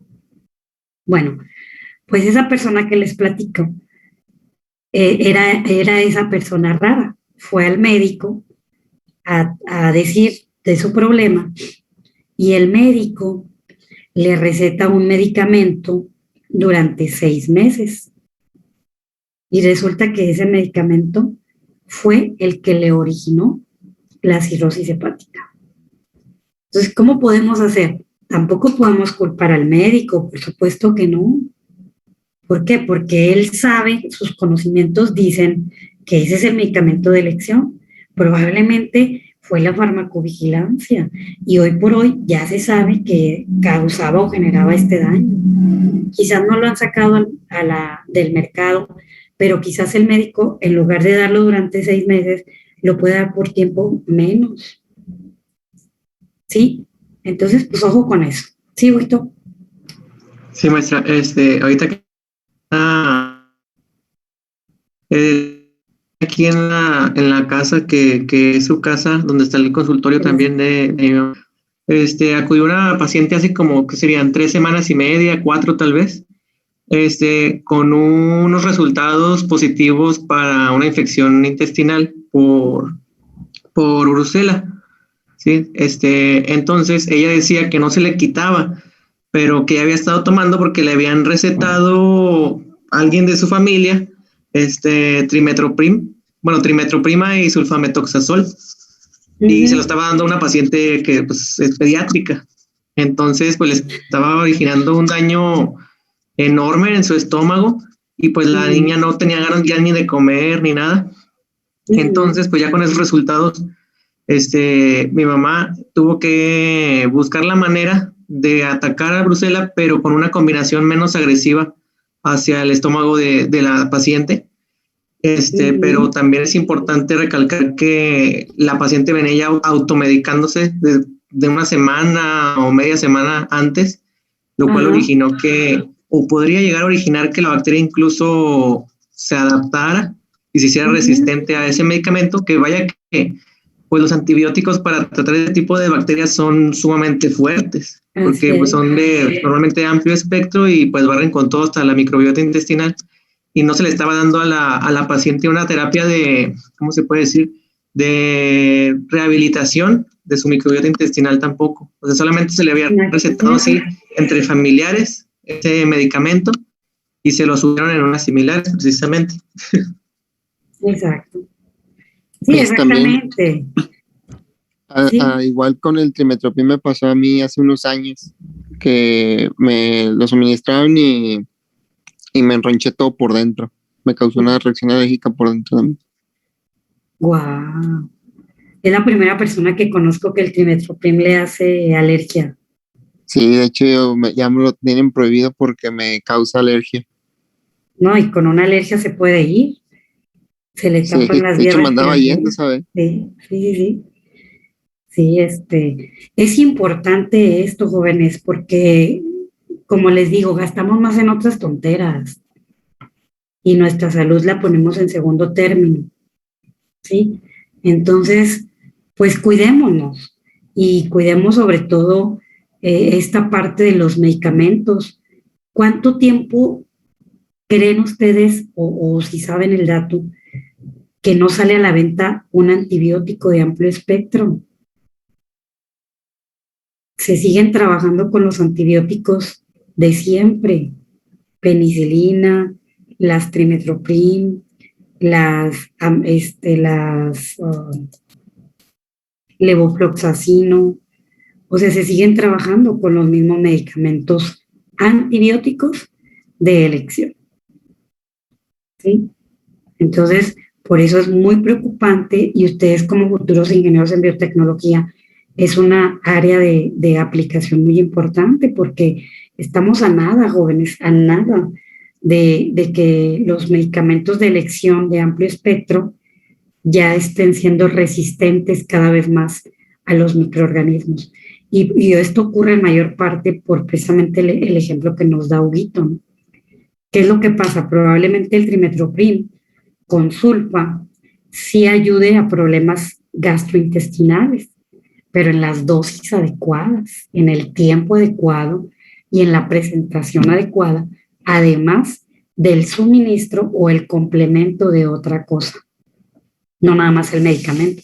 Bueno, pues esa persona que les platico era esa persona rara. Fue al médico a decir de su problema y el médico le receta un medicamento durante 6 meses. Y resulta que ese medicamento fue el que le originó la cirrosis hepática. Entonces, ¿cómo podemos hacer? Tampoco podemos culpar al médico, por supuesto que no. ¿Por qué? Porque él sabe, sus conocimientos dicen que ese es el medicamento de elección. Probablemente fue la farmacovigilancia y hoy por hoy ya se sabe que causaba o generaba este daño. Quizás no lo han sacado del mercado, pero quizás el médico, en lugar de darlo durante 6 meses, lo puede dar por tiempo menos. ¿Sí? Entonces, pues ojo con eso. ¿Sí, Huito? Sí, maestra, ahorita que aquí en la casa, que es su casa, donde está el consultorio también de mi mamá, acudió una paciente hace como que serían 3 semanas y media, 4 tal vez, con unos resultados positivos para una infección intestinal por brucela. Sí, entonces ella decía que no se le quitaba, pero que había estado tomando porque le habían recetado a alguien de su familia, trimetroprima y sulfametoxazol, y se lo estaba dando a una paciente que pues, es pediátrica. Entonces, pues le estaba originando un daño enorme en su estómago y pues la niña no tenía ganas ya ni de comer ni nada. Entonces, pues ya con esos resultados, mi mamá tuvo que buscar la manera de atacar a brucela, pero con una combinación menos agresiva hacia el estómago de la paciente. Pero también es importante recalcar que la paciente venía ya automedicándose de una semana o media semana antes, lo cual originó o podría llegar a originar que la bacteria incluso se adaptara y se hiciera resistente a ese medicamento, que vaya que pues los antibióticos para tratar este tipo de bacterias son sumamente fuertes, porque pues, son normalmente de amplio espectro y pues barren con todo hasta la microbiota intestinal, y no se le estaba dando a la paciente una terapia de, ¿cómo se puede decir?, de rehabilitación de su microbiota intestinal tampoco. O sea, solamente se le había recetado así entre familiares ese medicamento y se lo subieron en unas similares precisamente. Exacto. Sí, exactamente. Sí. Igual con el trimetoprim me pasó a mí hace unos años que me lo suministraron y me enronché todo por dentro. Me causó una reacción alérgica por dentro de mí. Guau. Es la primera persona que conozco que el trimetoprim le hace alergia. Sí, de hecho ya me lo tienen prohibido porque me causa alergia. No, y con una alergia se puede ir. Se le Sí, tapan las de vías hecho me andaba yendo, respiratorias. ¿sabes? Sí. Sí, es importante esto, jóvenes, porque, como les digo, gastamos más en otras tonteras y nuestra salud la ponemos en segundo término, ¿sí? Entonces, pues cuidémonos y cuidemos sobre todo esta parte de los medicamentos. ¿Cuánto tiempo creen ustedes, o si saben el dato, que no sale a la venta un antibiótico de amplio espectro? Se siguen trabajando con los antibióticos de siempre, penicilina, las trimetoprim, las levofloxacino, o sea, se siguen trabajando con los mismos medicamentos antibióticos de elección, ¿sí? Entonces, por eso es muy preocupante y ustedes como futuros ingenieros en biotecnología es una área de aplicación muy importante porque estamos a nada, jóvenes, a nada de que los medicamentos de elección de amplio espectro ya estén siendo resistentes cada vez más a los microorganismos. Y esto ocurre en mayor parte por precisamente el ejemplo que nos da Huguito, ¿no? ¿Qué es lo que pasa? Probablemente el trimetoprim con sulfa sí ayude a problemas gastrointestinales, pero en las dosis adecuadas, en el tiempo adecuado y en la presentación adecuada, además del suministro o el complemento de otra cosa, no nada más el medicamento.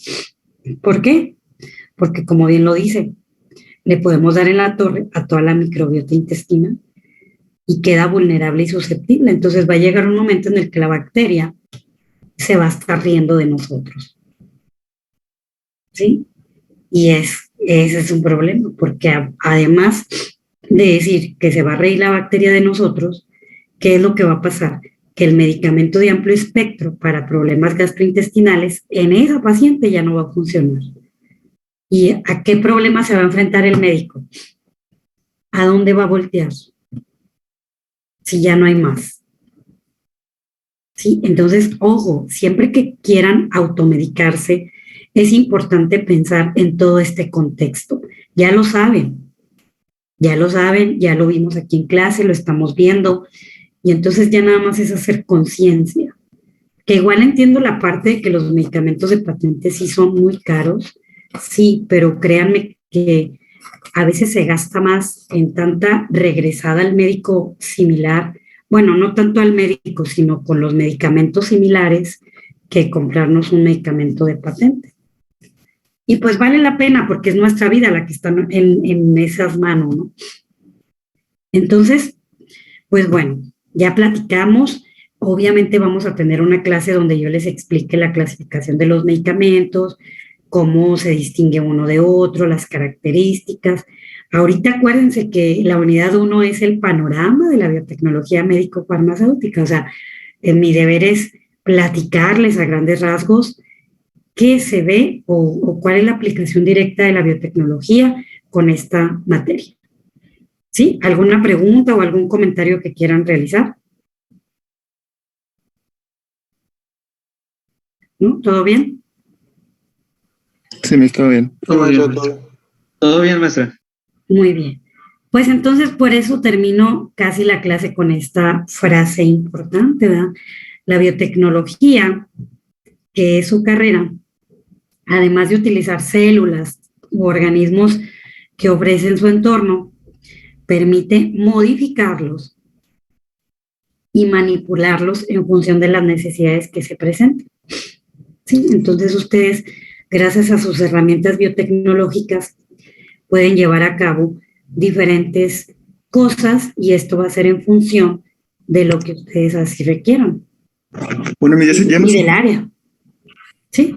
¿Por qué? Porque como bien lo dice, le podemos dar en la torre a toda la microbiota intestinal y queda vulnerable y susceptible. Entonces va a llegar un momento en el que la bacteria se va a estar riendo de nosotros. ¿Sí? Y ese es un problema, porque además de decir que se va a reír la bacteria de nosotros, ¿qué es lo que va a pasar? Que el medicamento de amplio espectro para problemas gastrointestinales en esa paciente ya no va a funcionar. ¿Y a qué problema se va a enfrentar el médico? ¿A dónde va a voltear? Si ya no hay más. ¿Sí? Entonces, ojo, siempre que quieran automedicarse, es importante pensar en todo este contexto. Ya lo saben, ya lo vimos aquí en clase, lo estamos viendo, y entonces ya nada más es hacer conciencia. Que igual entiendo la parte de que los medicamentos de patente sí son muy caros, sí, pero créanme que a veces se gasta más en tanta regresada al médico similar, bueno, no tanto al médico, sino con los medicamentos similares que comprarnos un medicamento de patente. Y pues vale la pena porque es nuestra vida la que está en esas manos, ¿no? Entonces, pues bueno, ya platicamos. Obviamente vamos a tener una clase donde yo les explique la clasificación de los medicamentos, cómo se distingue uno de otro, las características. Ahorita acuérdense que la unidad 1 es el panorama de la biotecnología médico-farmacéutica. O sea, mi deber es platicarles a grandes rasgos qué se ve o cuál es la aplicación directa de la biotecnología con esta materia. ¿Sí? ¿Alguna pregunta o algún comentario que quieran realizar? ¿No? ¿Todo bien? Sí, me está bien. Todo bien, maestra. Muy bien. Pues entonces por eso termino casi la clase con esta frase importante, ¿verdad? La biotecnología, que es su carrera, además de utilizar células u organismos que ofrecen su entorno, permite modificarlos y manipularlos en función de las necesidades que se presenten. ¿Sí? Entonces ustedes, gracias a sus herramientas biotecnológicas, pueden llevar a cabo diferentes cosas y esto va a ser en función de lo que ustedes así requieran. Bueno, y del área. ¿Sí?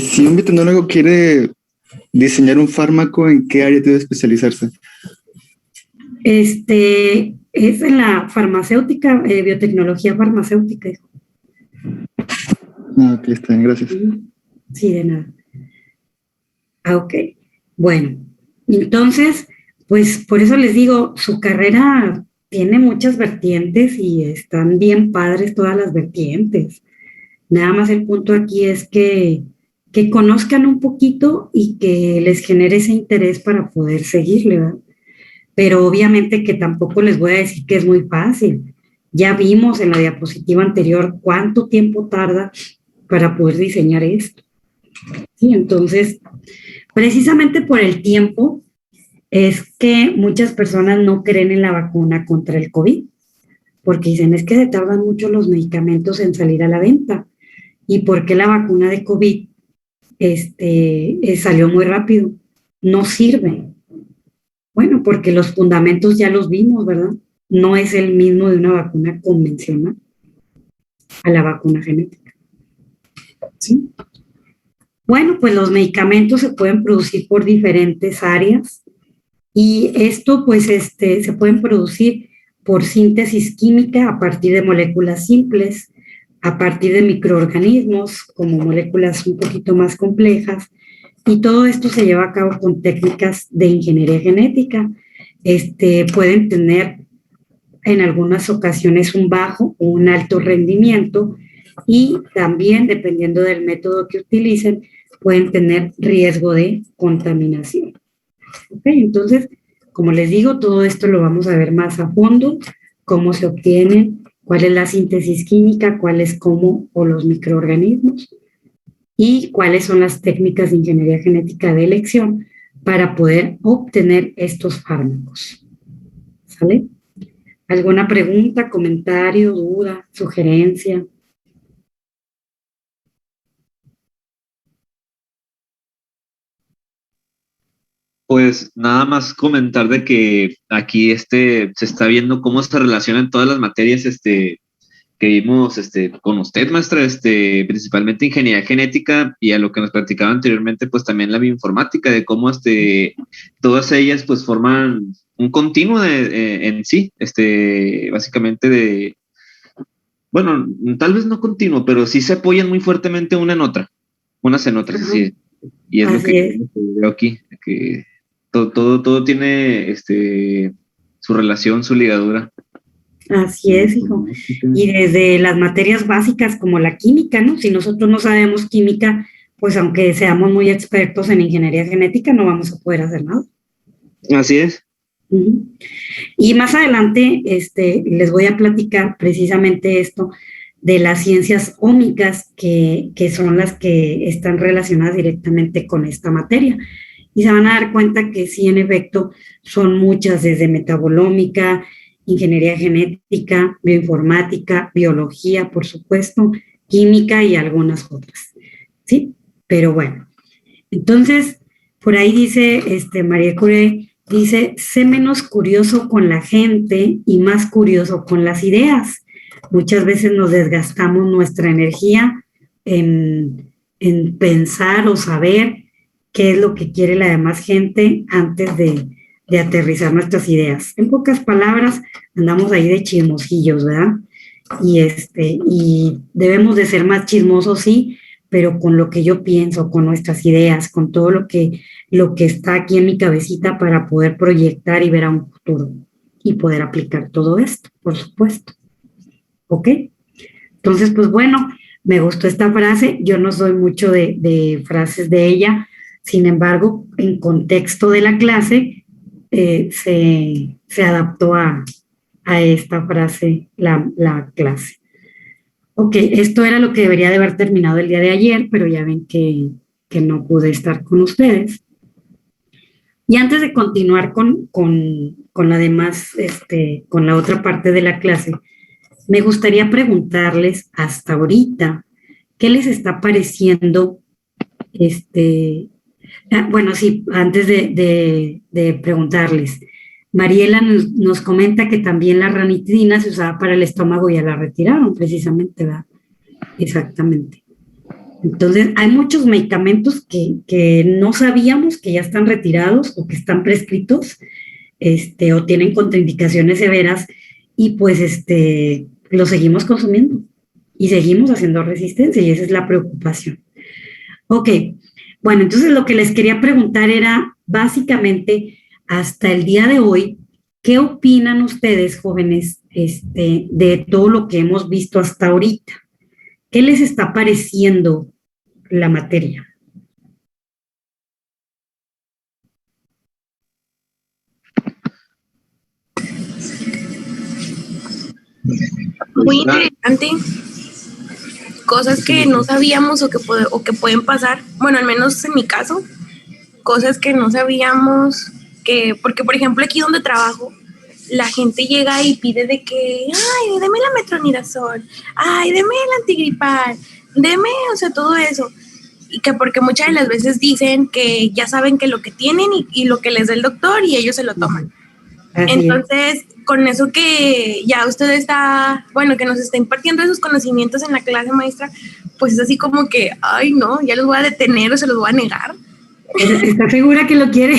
Si un veterinólogo quiere diseñar un fármaco, ¿en qué área debe especializarse? Es en la farmacéutica, biotecnología farmacéutica. Ok, está bien, gracias. Sí, de nada. Ok, bueno, entonces, pues por eso les digo, su carrera tiene muchas vertientes y están bien padres todas las vertientes. Nada más el punto aquí es que conozcan un poquito y que les genere ese interés para poder seguirle, ¿verdad? Pero obviamente que tampoco les voy a decir que es muy fácil. Ya vimos en la diapositiva anterior cuánto tiempo tarda para poder diseñar esto. Sí, entonces, precisamente por el tiempo es que muchas personas no creen en la vacuna contra el COVID, porque dicen es que se tardan mucho los medicamentos en salir a la venta. ¿Y por qué la vacuna de COVID salió muy rápido? No sirve. Bueno, porque los fundamentos ya los vimos, ¿verdad? No es el mismo de una vacuna convencional a la vacuna genética. ¿Sí? Bueno, pues los medicamentos se pueden producir por diferentes áreas y esto pues se pueden producir por síntesis química a partir de moléculas simples, a partir de microorganismos como moléculas un poquito más complejas, y todo esto se lleva a cabo con técnicas de ingeniería genética. Pueden tener en algunas ocasiones un bajo o un alto rendimiento y también, dependiendo del método que utilicen, pueden tener riesgo de contaminación. ¿Okay? Entonces, como les digo, todo esto lo vamos a ver más a fondo, cómo se obtienen, cuál es la síntesis química, cuál es cómo o los microorganismos y cuáles son las técnicas de ingeniería genética de elección para poder obtener estos fármacos. ¿Sale? ¿Alguna pregunta, comentario, duda, sugerencia? Pues nada más comentar de que aquí se está viendo cómo se relacionan todas las materias que vimos con usted, maestra, principalmente ingeniería genética y a lo que nos platicaba anteriormente, pues también la bioinformática, de cómo todas ellas pues forman un continuo en sí, básicamente bueno, tal vez no continuo, pero sí se apoyan muy fuertemente una en otra, unas en otras, así. Y es lo que veo aquí, que todo tiene su relación, su ligadura. Así es, hijo. Y desde las materias básicas como la química, ¿no? Si nosotros no sabemos química, pues aunque seamos muy expertos en ingeniería genética, no vamos a poder hacer nada. Así es. Y más adelante les voy a platicar precisamente esto de las ciencias ómicas que son las que están relacionadas directamente con esta materia. Y se van a dar cuenta que sí, en efecto, son muchas, desde metabolómica, ingeniería genética, bioinformática, biología, por supuesto, química y algunas otras. ¿Sí? Pero bueno, entonces, por ahí dice María Curie, dice, sé menos curioso con la gente y más curioso con las ideas. Muchas veces nos desgastamos nuestra energía en pensar o saber qué es lo que quiere la demás gente antes de aterrizar nuestras ideas. En pocas palabras, andamos ahí de chismosillos, ¿verdad? Y debemos de ser más chismosos, sí, pero con lo que yo pienso, con nuestras ideas, con todo lo que está aquí en mi cabecita para poder proyectar y ver a un futuro y poder aplicar todo esto, por supuesto. ¿Ok? Entonces, pues bueno, me gustó esta frase. Yo no soy mucho de frases de ella, sin embargo, en contexto de la clase, se adaptó a esta frase la clase. Ok, esto era lo que debería de haber terminado el día de ayer, pero ya ven que no pude estar con ustedes. Y antes de continuar con la demás, con la otra parte de la clase, me gustaría preguntarles hasta ahorita, ¿qué les está pareciendo? Bueno, sí, antes de preguntarles, Mariela nos comenta que también la ranitidina se usaba para el estómago y ya la retiraron, precisamente, ¿verdad? Exactamente. Entonces, hay muchos medicamentos que no sabíamos que ya están retirados o que están prescritos, o tienen contraindicaciones severas, y pues lo seguimos consumiendo y seguimos haciendo resistencia, y esa es la preocupación. Ok, bueno, entonces lo que les quería preguntar era básicamente, hasta el día de hoy, ¿qué opinan ustedes, jóvenes, de todo lo que hemos visto hasta ahorita? ¿Qué les está pareciendo la materia? Muy interesante. Cosas que no sabíamos o que pueden pasar. Bueno, al menos en mi caso, cosas que no sabíamos porque por ejemplo aquí donde trabajo, la gente llega y pide de que, ay, deme la metronidazol, ay, deme el antigripal, deme, o sea, todo eso. Y que porque muchas de las veces dicen que ya saben que lo que tienen y lo que les da el doctor y ellos se lo toman. Entonces, con eso que ya usted está, bueno, que nos está impartiendo esos conocimientos en la clase maestra, pues es así como que, ay, no, ya los voy a detener o se los voy a negar. ¿Está segura que lo quiere?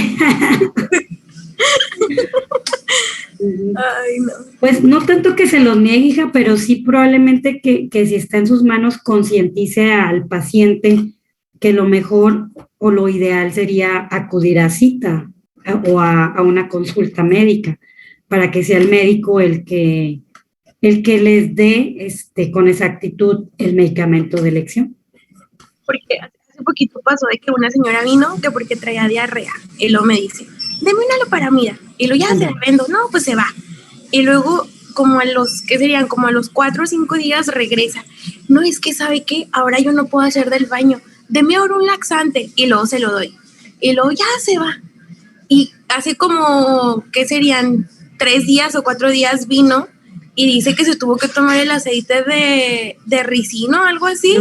Ay, no. Pues no tanto que se los niegue, hija, pero sí probablemente que si está en sus manos concientice al paciente que lo mejor o lo ideal sería acudir a cita o a una consulta médica, para que sea el médico el que les dé con exactitud el medicamento de elección. Porque hace poquito pasó de que una señora vino que porque traía diarrea y luego me dice, deme una loperamida, y luego ya se la vendo, no, pues se va. Y luego como a los, ¿qué serían? Como a los 4 o 5 días regresa. No, es que ¿sabe qué? Ahora yo no puedo hacer del baño, deme ahora un laxante, y luego se lo doy. Y luego ya se va. Y hace como, ¿qué serían? 3 días o 4 días vino y dice que se tuvo que tomar el aceite de ricino, algo así,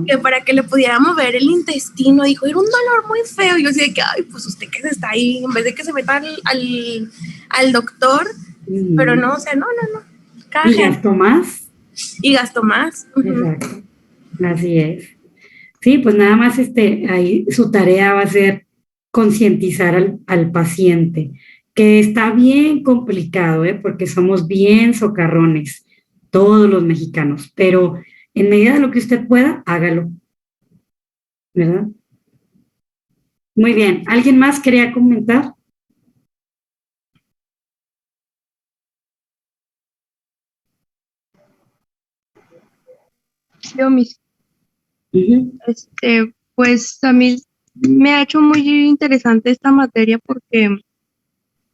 que para que le pudiera mover el intestino. Dijo, era un dolor muy feo. Y yo así de que, ay, pues usted que se está ahí, en vez de que se meta al doctor, pero no, o sea, no. ¿Y gastó más? Y gastó más. Exacto, así es. Sí, pues nada más ahí su tarea va a ser concientizar al paciente, que está bien complicado, porque somos bien socarrones, todos los mexicanos, pero en medida de lo que usted pueda, hágalo, ¿verdad? Muy bien, ¿alguien más quería comentar? Yo mismo. Pues a mí me ha hecho muy interesante esta materia porque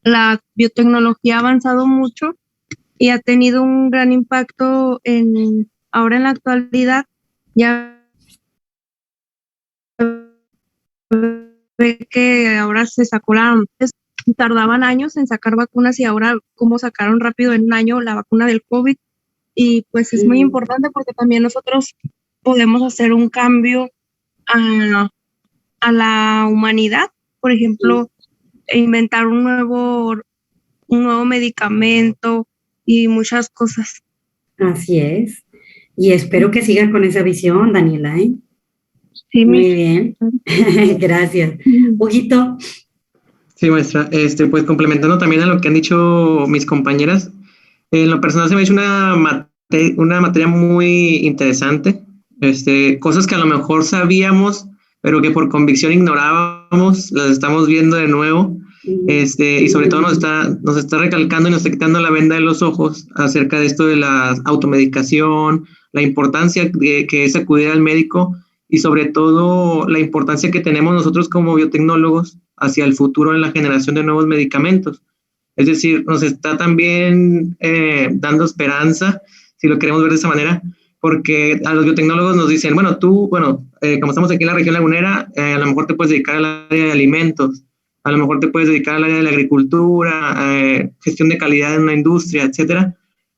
la biotecnología ha avanzado mucho y ha tenido un gran impacto ahora en la actualidad. Ya ve que ahora se sacó tardaban años en sacar vacunas y ahora como sacaron rápido en un año la vacuna del COVID, y pues es muy importante porque también nosotros podemos hacer un cambio a la humanidad, por ejemplo, inventar un nuevo medicamento y muchas cosas. Así es. Y espero que siga con esa visión, Daniela, ¿eh? Sí, muy bien. Gracias. Huguito. Sí, maestra. Pues complementando también a lo que han dicho mis compañeras, en lo personal se me ha hecho una materia muy interesante. Cosas que a lo mejor sabíamos, pero que por convicción ignorábamos, las estamos viendo de nuevo. Y sobre todo nos está recalcando y nos está quitando la venda de los ojos acerca de esto de la automedicación, la importancia que es acudir al médico y sobre todo la importancia que tenemos nosotros como biotecnólogos hacia el futuro en la generación de nuevos medicamentos. Es decir, nos está también dando esperanza, si lo queremos ver de esa manera, porque a los biotecnólogos nos dicen, como estamos aquí en la región lagunera, a lo mejor te puedes dedicar al área de alimentos, a lo mejor te puedes dedicar al área de la agricultura, gestión de calidad en una industria, etcétera,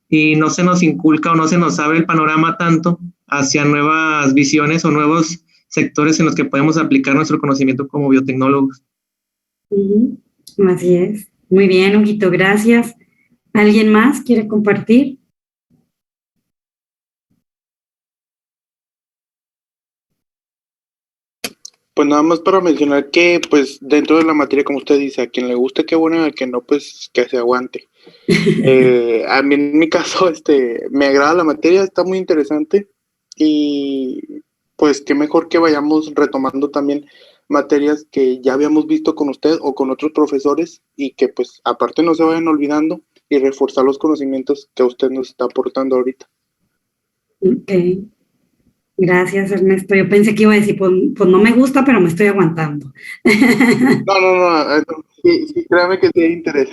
y no se nos inculca o no se nos abre el panorama tanto hacia nuevas visiones o nuevos sectores en los que podemos aplicar nuestro conocimiento como biotecnólogos. Así es. Muy bien, Huguito, gracias. ¿Alguien más quiere compartir? Pues nada más para mencionar que, pues, dentro de la materia, como usted dice, a quien le guste, qué bueno, a quien no, pues, que se aguante. A mí, en mi caso, me agrada la materia, está muy interesante y, pues, qué mejor que vayamos retomando también materias que ya habíamos visto con usted o con otros profesores y que, pues, aparte no se vayan olvidando y reforzar los conocimientos que usted nos está aportando ahorita. Ok. Gracias, Ernesto. Yo pensé que iba a decir, pues no me gusta, pero me estoy aguantando. No, sí, créame que tiene interés.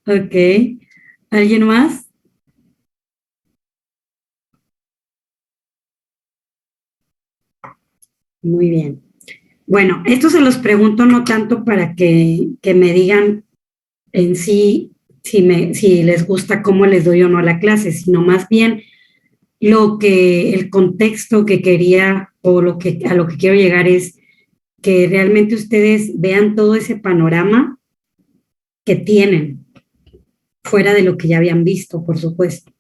Ok. ¿Alguien más? Muy bien. Bueno, esto se los pregunto no tanto para que me digan en sí si les gusta cómo les doy o no la clase, sino más bien el contexto que quería o a lo que quiero llegar es que realmente ustedes vean todo ese panorama que tienen, fuera de lo que ya habían visto, por supuesto,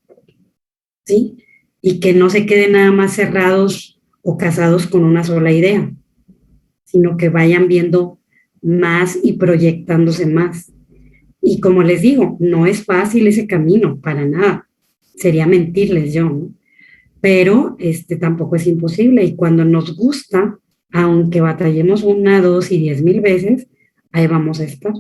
¿sí? Y que no se queden nada más cerrados o casados con una sola idea, sino que vayan viendo más y proyectándose más. Y como les digo, no es fácil ese camino, para nada. Sería mentirles yo, ¿no? Pero tampoco es imposible. Y cuando nos gusta, aunque batallemos 1, 2 y 10,000 veces, ahí vamos a estar.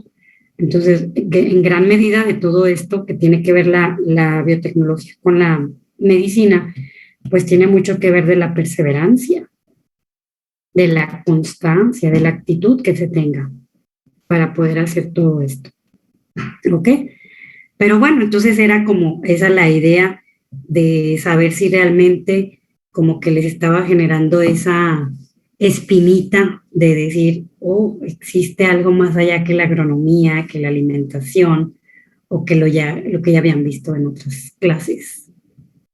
Entonces, en gran medida de todo esto que tiene que ver la biotecnología con la medicina, pues tiene mucho que ver de la perseverancia, de la constancia, de la actitud que se tenga para poder hacer todo esto. ¿Ok? Pero bueno, entonces era como esa la idea de saber si realmente como que les estaba generando esa espinita de decir, oh, existe algo más allá que la agronomía, que la alimentación, o que lo que ya habían visto en otras clases.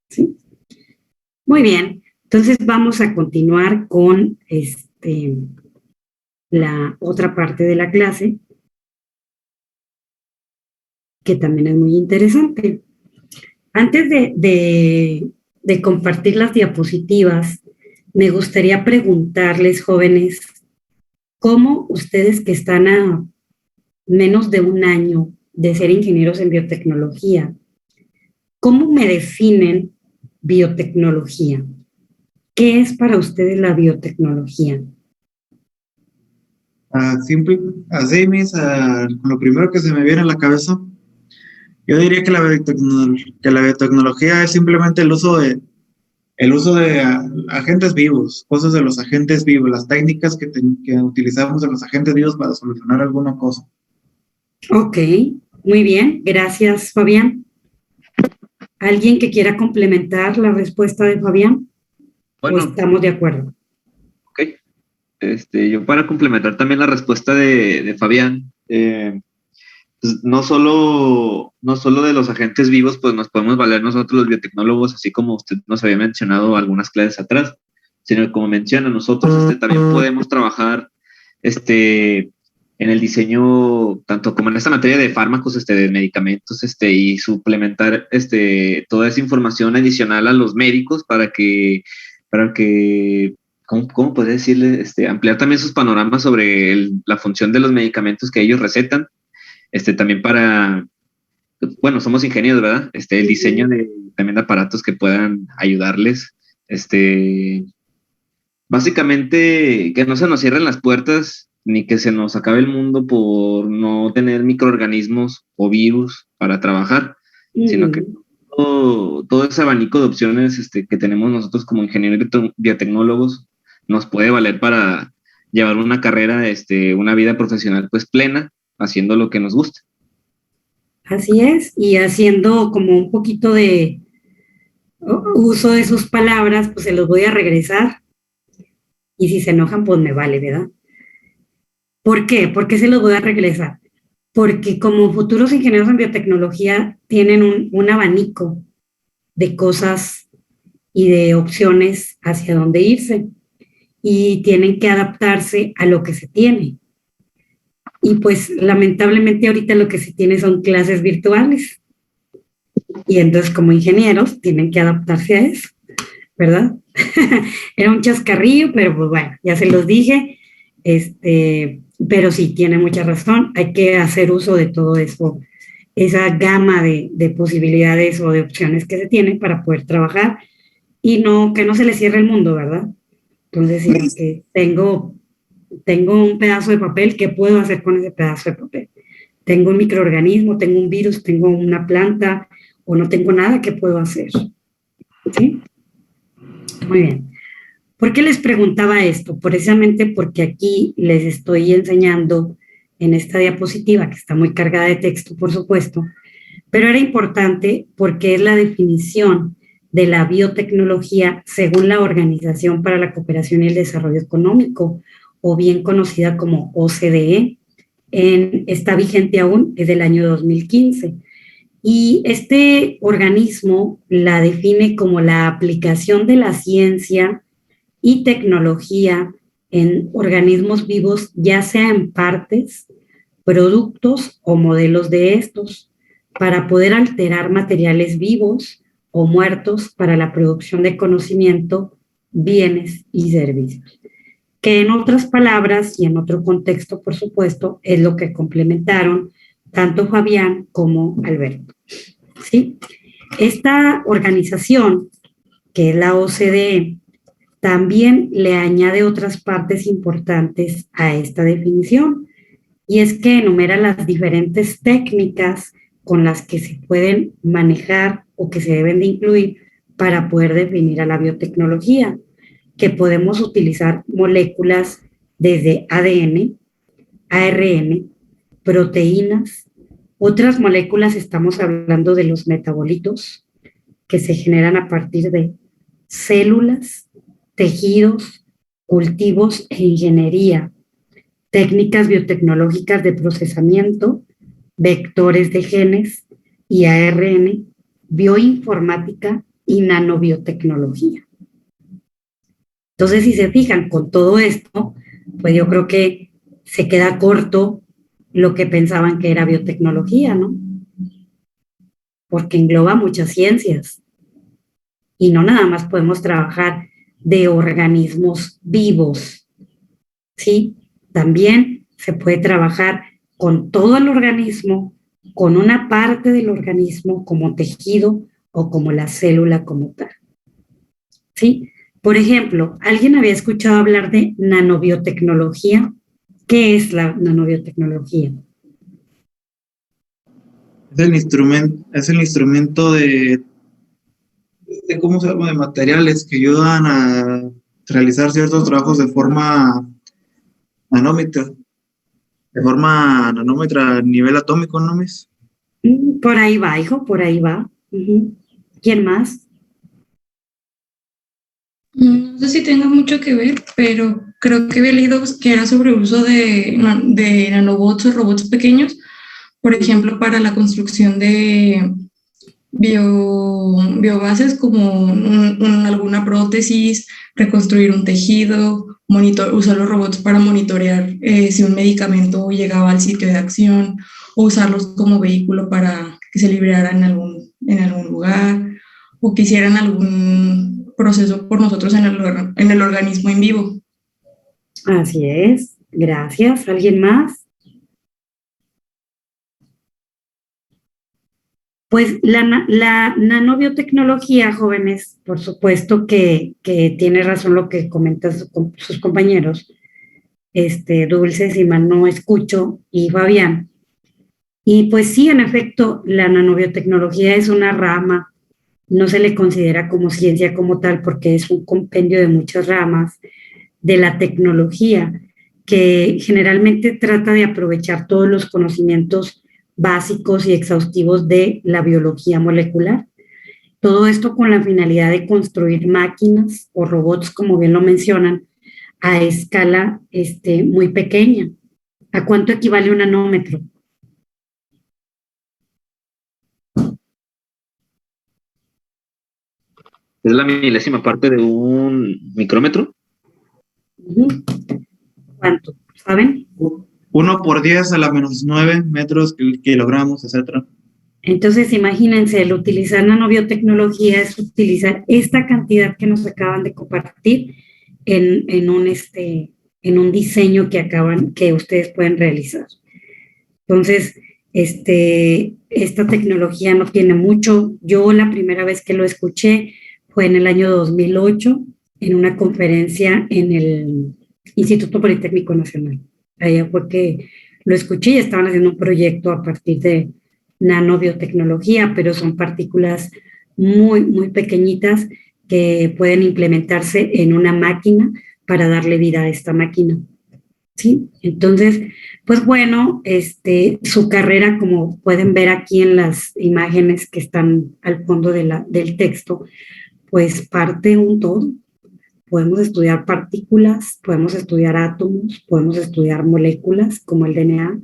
¿Sí? Muy bien, entonces vamos a continuar con la otra parte de la clase, que también es muy interesante. Antes de compartir las diapositivas, me gustaría preguntarles, jóvenes, ¿cómo ustedes que están a menos de 1 año de ser ingenieros en biotecnología, cómo me definen biotecnología? ¿Qué es para ustedes la biotecnología? Simple, así, lo primero que se me viene a la cabeza, yo diría que la biotecnología es simplemente el uso de agentes vivos, cosas de los agentes vivos, las técnicas que utilizamos de los agentes vivos para solucionar alguna cosa. Ok, muy bien, gracias, Fabián. ¿Alguien que quiera complementar la respuesta de Fabián? Bueno, ¿O estamos de acuerdo? Ok. Yo para complementar también la respuesta de Fabián, pues no solo de los agentes vivos, pues nos podemos valer nosotros los biotecnólogos, así como usted nos había mencionado algunas clases atrás, sino como menciona, nosotros también podemos trabajar en el diseño, tanto como en esta materia de fármacos, de medicamentos, y suplementar toda esa información adicional a los médicos para que ¿cómo podría decirle? Ampliar también sus panoramas sobre la función de los medicamentos que ellos recetan. También bueno, somos ingenieros, ¿verdad? El diseño también de aparatos que puedan ayudarles. Básicamente, que no se nos cierren las puertas ni que se nos acabe el mundo por no tener microorganismos o virus para trabajar, sino que todo ese abanico de opciones que tenemos nosotros como ingenieros biotecnólogos nos puede valer para llevar una carrera, una vida profesional pues plena, haciendo lo que nos gusta. Así es, y haciendo como un poquito de uso de sus palabras, pues se los voy a regresar. Y si se enojan, pues me vale, ¿verdad? ¿Por qué? ¿Por qué se los voy a regresar? Porque como futuros ingenieros en biotecnología tienen un abanico de cosas y de opciones hacia dónde irse y tienen que adaptarse a lo que se tiene. Y pues lamentablemente ahorita lo que se tiene son clases virtuales. Y entonces como ingenieros tienen que adaptarse a eso, ¿verdad? Era un chascarrillo, pero pues bueno, ya se los dije. Pero sí, tiene mucha razón. Hay que hacer uso de todo eso, esa gama de posibilidades o de opciones que se tienen para poder trabajar y no que no se le cierre el mundo, ¿verdad? Entonces, sino que tengo un pedazo de papel, ¿qué puedo hacer con ese pedazo de papel? Tengo un microorganismo, tengo un virus, tengo una planta o no tengo nada, ¿qué puedo hacer? ¿Sí? Muy bien. ¿Por qué les preguntaba esto? Precisamente porque aquí les estoy enseñando en esta diapositiva, que está muy cargada de texto, por supuesto, pero era importante porque es la definición de la biotecnología según la Organización para la Cooperación y el Desarrollo Económico, o bien conocida como OCDE. Está vigente aún, es del año 2015. Y este organismo la define como la aplicación de la ciencia y tecnología en organismos vivos, ya sea en partes, productos o modelos de estos, para poder alterar materiales vivos o muertos para la producción de conocimiento, bienes y servicios. Que en otras palabras y en otro contexto, por supuesto, es lo que complementaron tanto Fabián como Alberto. ¿Sí? Esta organización, que es la OCDE, también le añade otras partes importantes a esta definición, y es que enumera las diferentes técnicas con las que se pueden manejar o que se deben de incluir para poder definir a la biotecnología, que podemos utilizar moléculas desde ADN, ARN, proteínas, otras moléculas, estamos hablando de los metabolitos, que se generan a partir de células, tejidos, cultivos e ingeniería, técnicas biotecnológicas de procesamiento, vectores de genes y ARN, bioinformática y nanobiotecnología. Entonces, si se fijan con todo esto, pues yo creo que se queda corto lo que pensaban que era biotecnología, ¿no? Porque engloba muchas ciencias y no nada más podemos trabajar de organismos vivos, ¿sí? También se puede trabajar con todo el organismo, con una parte del organismo como tejido o como la célula como tal, ¿sí? Por ejemplo, ¿alguien había escuchado hablar de nanobiotecnología? ¿Qué es la nanobiotecnología? Es el instrumento de ¿cómo se llama? De materiales que ayudan a realizar ciertos trabajos de forma nanómetra. De forma nanómetra a nivel atómico, ¿no, Miss? Por ahí va, hijo, por ahí va. ¿Quién más? No sé si tenga mucho que ver, pero creo que había leído que era sobre el uso de nanobots o robots pequeños, por ejemplo, para la construcción de biobases como alguna prótesis, reconstruir un tejido, usar los robots para monitorear si un medicamento llegaba al sitio de acción, o usarlos como vehículo para que se liberaran en algún lugar, o que hicieran algún proceso por nosotros en el organismo en vivo. Así es, gracias. ¿Alguien más? Pues la nanobiotecnología, jóvenes, por supuesto que tiene razón lo que comentan sus compañeros, Dulce, si mal no escucho, y Fabián. Y pues sí, en efecto, la nanobiotecnología es una rama, no se le considera como ciencia como tal porque es un compendio de muchas ramas de la tecnología que generalmente trata de aprovechar todos los conocimientos básicos y exhaustivos de la biología molecular. Todo esto con la finalidad de construir máquinas o robots, como bien lo mencionan, a escala muy pequeña. ¿A cuánto equivale un nanómetro? Es la milésima parte de un micrómetro. ¿Cuánto? ¿Saben? 1 por 10 a la -9 metros, kilogramos, etc. Entonces, imagínense, el utilizar nanobiotecnología es utilizar esta cantidad que nos acaban de compartir en un diseño que ustedes pueden realizar. Entonces, esta tecnología no tiene mucho. Yo la primera vez que lo escuché fue en el año 2008 en una conferencia en el Instituto Politécnico Nacional. Allá fue que lo escuché y estaban haciendo un proyecto a partir de nanobiotecnología, pero son partículas muy, muy pequeñitas que pueden implementarse en una máquina para darle vida a esta máquina. ¿Sí? Entonces, pues bueno, su carrera, como pueden ver aquí en las imágenes que están al fondo del texto, pues parte un todo. Podemos estudiar partículas, podemos estudiar átomos, podemos estudiar moléculas como el DNA,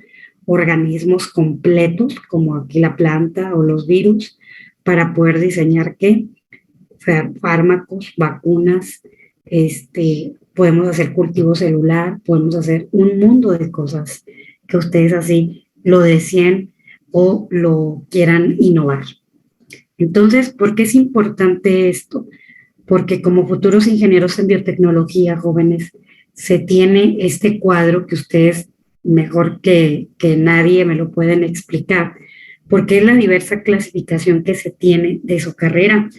organismos completos como aquí la planta o los virus, para poder diseñar ¿qué? Fármacos, vacunas, podemos hacer cultivo celular, podemos hacer un mundo de cosas que ustedes así lo deseen o lo quieran innovar. Entonces, ¿por qué es importante esto? Porque como futuros ingenieros en biotecnología, jóvenes, se tiene este cuadro que ustedes mejor que nadie me lo pueden explicar, porque es la diversa clasificación que se tiene de su carrera,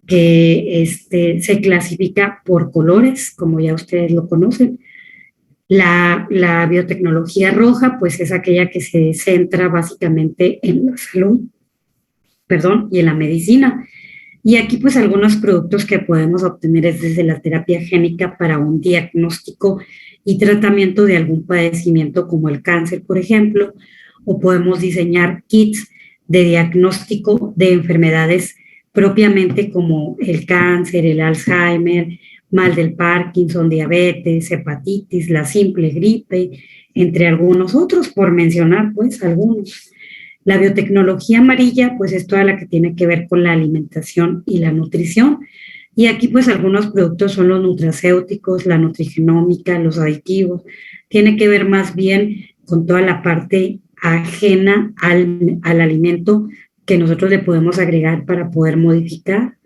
que se clasifica por colores, como ya ustedes lo conocen. La biotecnología roja, pues es aquella que se centra básicamente en la salud, y en la medicina. Y aquí pues algunos productos que podemos obtener es desde la terapia génica para un diagnóstico y tratamiento de algún padecimiento como el cáncer, por ejemplo, o podemos diseñar kits de diagnóstico de enfermedades propiamente como el cáncer, el Alzheimer, mal del Parkinson, diabetes, hepatitis, la simple gripe, entre algunos otros, por mencionar pues algunos. La biotecnología amarilla, pues es toda la que tiene que ver con la alimentación y la nutrición. Y aquí, pues algunos productos son los nutracéuticos, la nutrigenómica, los aditivos. Tiene que ver más bien con toda la parte ajena al alimento que nosotros le podemos agregar para poder modificar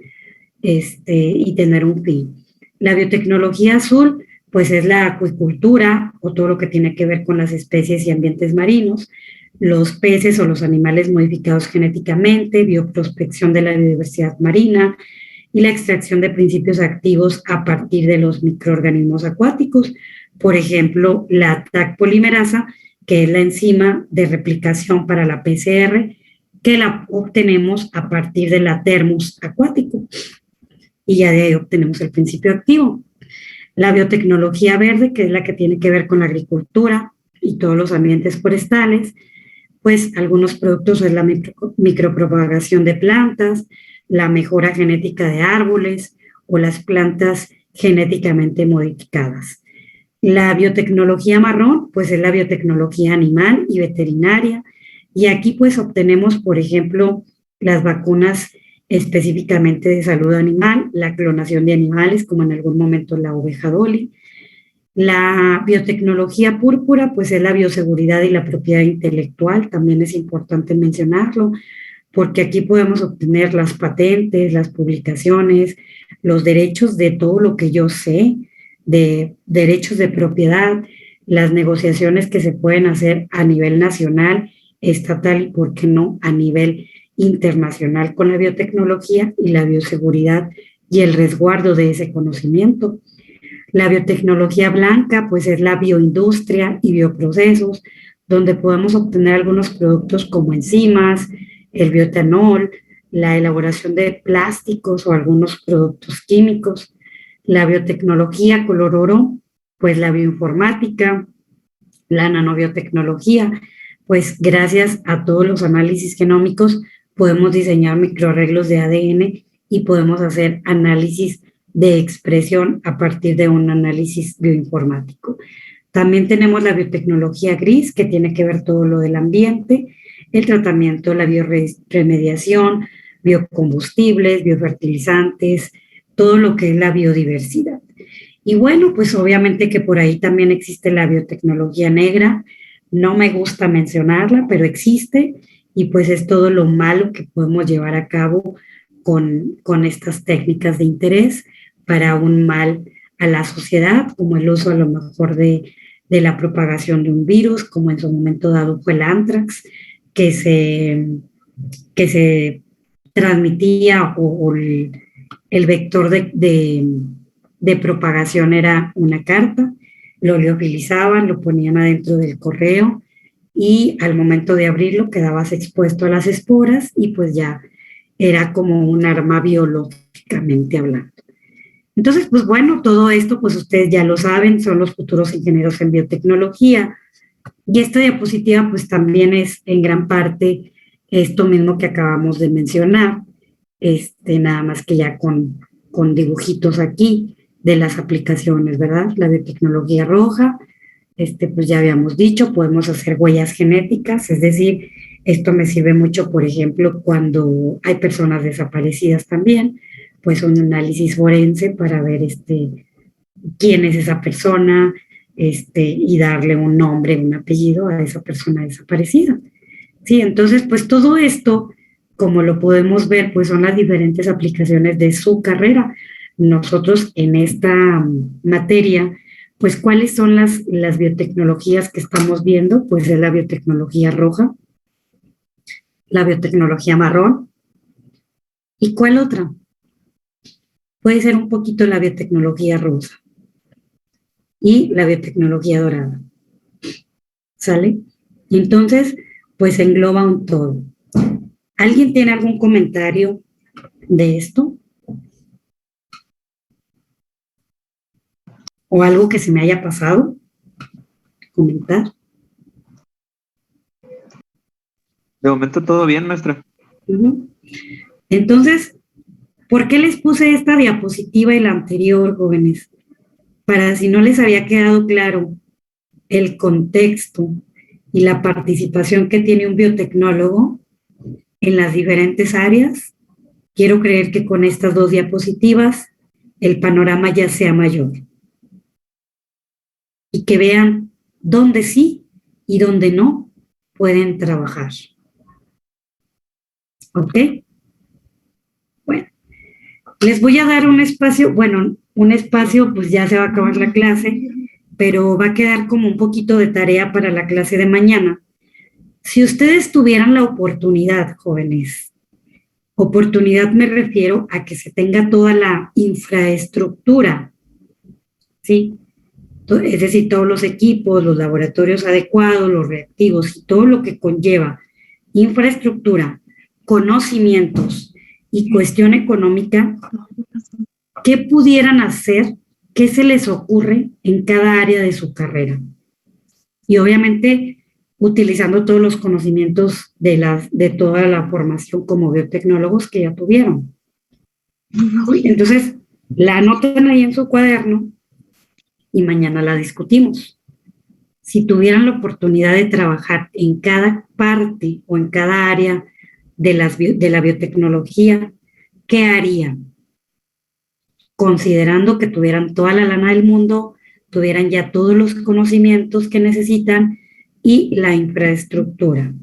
y tener un fin. La biotecnología azul, pues es la acuicultura o todo lo que tiene que ver con las especies y ambientes marinos, los peces o los animales modificados genéticamente, bioprospección de la biodiversidad marina y la extracción de principios activos a partir de los microorganismos acuáticos. Por ejemplo, la TAC polimerasa, que es la enzima de replicación para la PCR, que la obtenemos a partir de la termus acuático. Y ya de ahí obtenemos el principio activo. La biotecnología verde, que es la que tiene que ver con la agricultura y todos los ambientes forestales, pues algunos productos es la micropropagación de plantas, la mejora genética de árboles o las plantas genéticamente modificadas. La biotecnología marrón, pues es la biotecnología animal y veterinaria, y aquí pues obtenemos, por ejemplo, las vacunas específicamente de salud animal, la clonación de animales, como en algún momento la oveja Dolly. La biotecnología púrpura, pues es la bioseguridad y la propiedad intelectual, también es importante mencionarlo, porque aquí podemos obtener las patentes, las publicaciones, los derechos de todo lo que yo sé, de derechos de propiedad, las negociaciones que se pueden hacer a nivel nacional, estatal y, por qué no, a nivel internacional con la biotecnología y la bioseguridad y el resguardo de ese conocimiento. La biotecnología blanca, pues es la bioindustria y bioprocesos, donde podemos obtener algunos productos como enzimas, el bioetanol, la elaboración de plásticos o algunos productos químicos. La biotecnología color oro, pues la bioinformática, la nanobiotecnología, pues gracias a todos los análisis genómicos podemos diseñar microarreglos de ADN y podemos hacer análisis de expresión a partir de un análisis bioinformático. También tenemos la biotecnología gris, que tiene que ver todo lo del ambiente, el tratamiento, la bioremediación, biocombustibles, biofertilizantes, todo lo que es la biodiversidad. Y bueno, pues obviamente que por ahí también existe la biotecnología negra, no me gusta mencionarla, pero existe, y pues es todo lo malo que podemos llevar a cabo con estas técnicas de interés para un mal a la sociedad, como el uso a lo mejor de la propagación de un virus, como en su momento dado fue el anthrax, que se transmitía o el vector de propagación era una carta, lo liofilizaban, lo ponían adentro del correo y al momento de abrirlo quedabas expuesto a las esporas y pues ya era como un arma biológicamente hablando. Entonces, pues bueno, todo esto, pues ustedes ya lo saben, son los futuros ingenieros en biotecnología. Y esta diapositiva, pues también es en gran parte esto mismo que acabamos de mencionar, nada más que ya con dibujitos aquí de las aplicaciones, ¿verdad? La biotecnología roja, pues ya habíamos dicho, podemos hacer huellas genéticas, es decir, esto me sirve mucho, por ejemplo, cuando hay personas desaparecidas también, pues un análisis forense para ver quién es esa persona, y darle un nombre, un apellido a esa persona desaparecida. Sí, entonces, pues todo esto, como lo podemos ver, pues son las diferentes aplicaciones de su carrera. Nosotros en esta materia, pues ¿cuáles son las biotecnologías que estamos viendo? Pues es la biotecnología roja, la biotecnología marrón, ¿y cuál otra? Puede ser un poquito la biotecnología rosa y la biotecnología dorada. ¿Sale? Y entonces, pues engloba un todo. ¿Alguien tiene algún comentario de esto? ¿O algo que se me haya pasado? ¿Comentar? De momento todo bien, maestra. Entonces, ¿por qué les puse esta diapositiva y la anterior, jóvenes? Para si no les había quedado claro el contexto y la participación que tiene un biotecnólogo en las diferentes áreas, quiero creer que con estas dos diapositivas el panorama ya sea mayor. Y que vean dónde sí y dónde no pueden trabajar. ¿Ok? Bueno, les voy a dar un espacio, pues ya se va a acabar la clase, pero va a quedar como un poquito de tarea para la clase de mañana. Si ustedes tuvieran la oportunidad, jóvenes, oportunidad me refiero a que se tenga toda la infraestructura, ¿sí? Es decir, todos los equipos, los laboratorios adecuados, los reactivos y todo lo que conlleva infraestructura, conocimientos y cuestión económica, ¿qué pudieran hacer? ¿Qué se les ocurre en cada área de su carrera? Y obviamente utilizando todos los conocimientos de toda la formación como biotecnólogos que ya tuvieron. Entonces, la anotan ahí en su cuaderno y mañana la discutimos. Si tuvieran la oportunidad de trabajar en cada parte o en cada área de la biotecnología, ¿qué harían? Considerando que tuvieran toda la lana del mundo, tuvieran ya todos los conocimientos que necesitan y la infraestructura.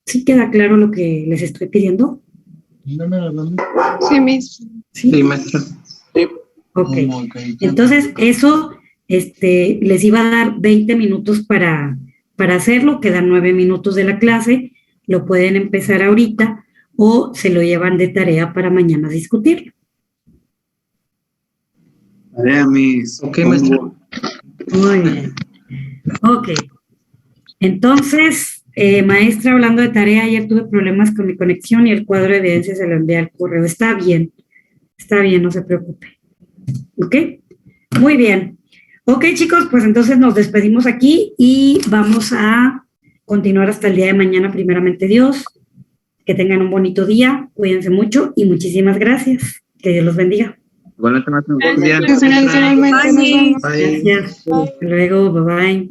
¿Sí queda claro lo que les estoy pidiendo? Sí, Miss. Sí, maestra. Sí. Ok. Entonces, eso les iba a dar 20 minutos para hacerlo, quedan 9 minutos de la clase, lo pueden empezar ahorita o se lo llevan de tarea para mañana discutirlo. Tarea, Miss. Ok, maestra. Muy bien. Ok. Entonces, maestra, hablando de tarea, ayer tuve problemas con mi conexión y el cuadro de evidencia se lo envié al correo. Está bien, no se preocupe. ¿Ok? Muy bien. Ok, chicos, pues entonces nos despedimos aquí y vamos a continuar hasta el día de mañana, primeramente Dios. Que tengan un bonito día, cuídense mucho y muchísimas gracias. Que Dios los bendiga. Buenas noches. Gracias. Gracias. Hasta luego, bye bye.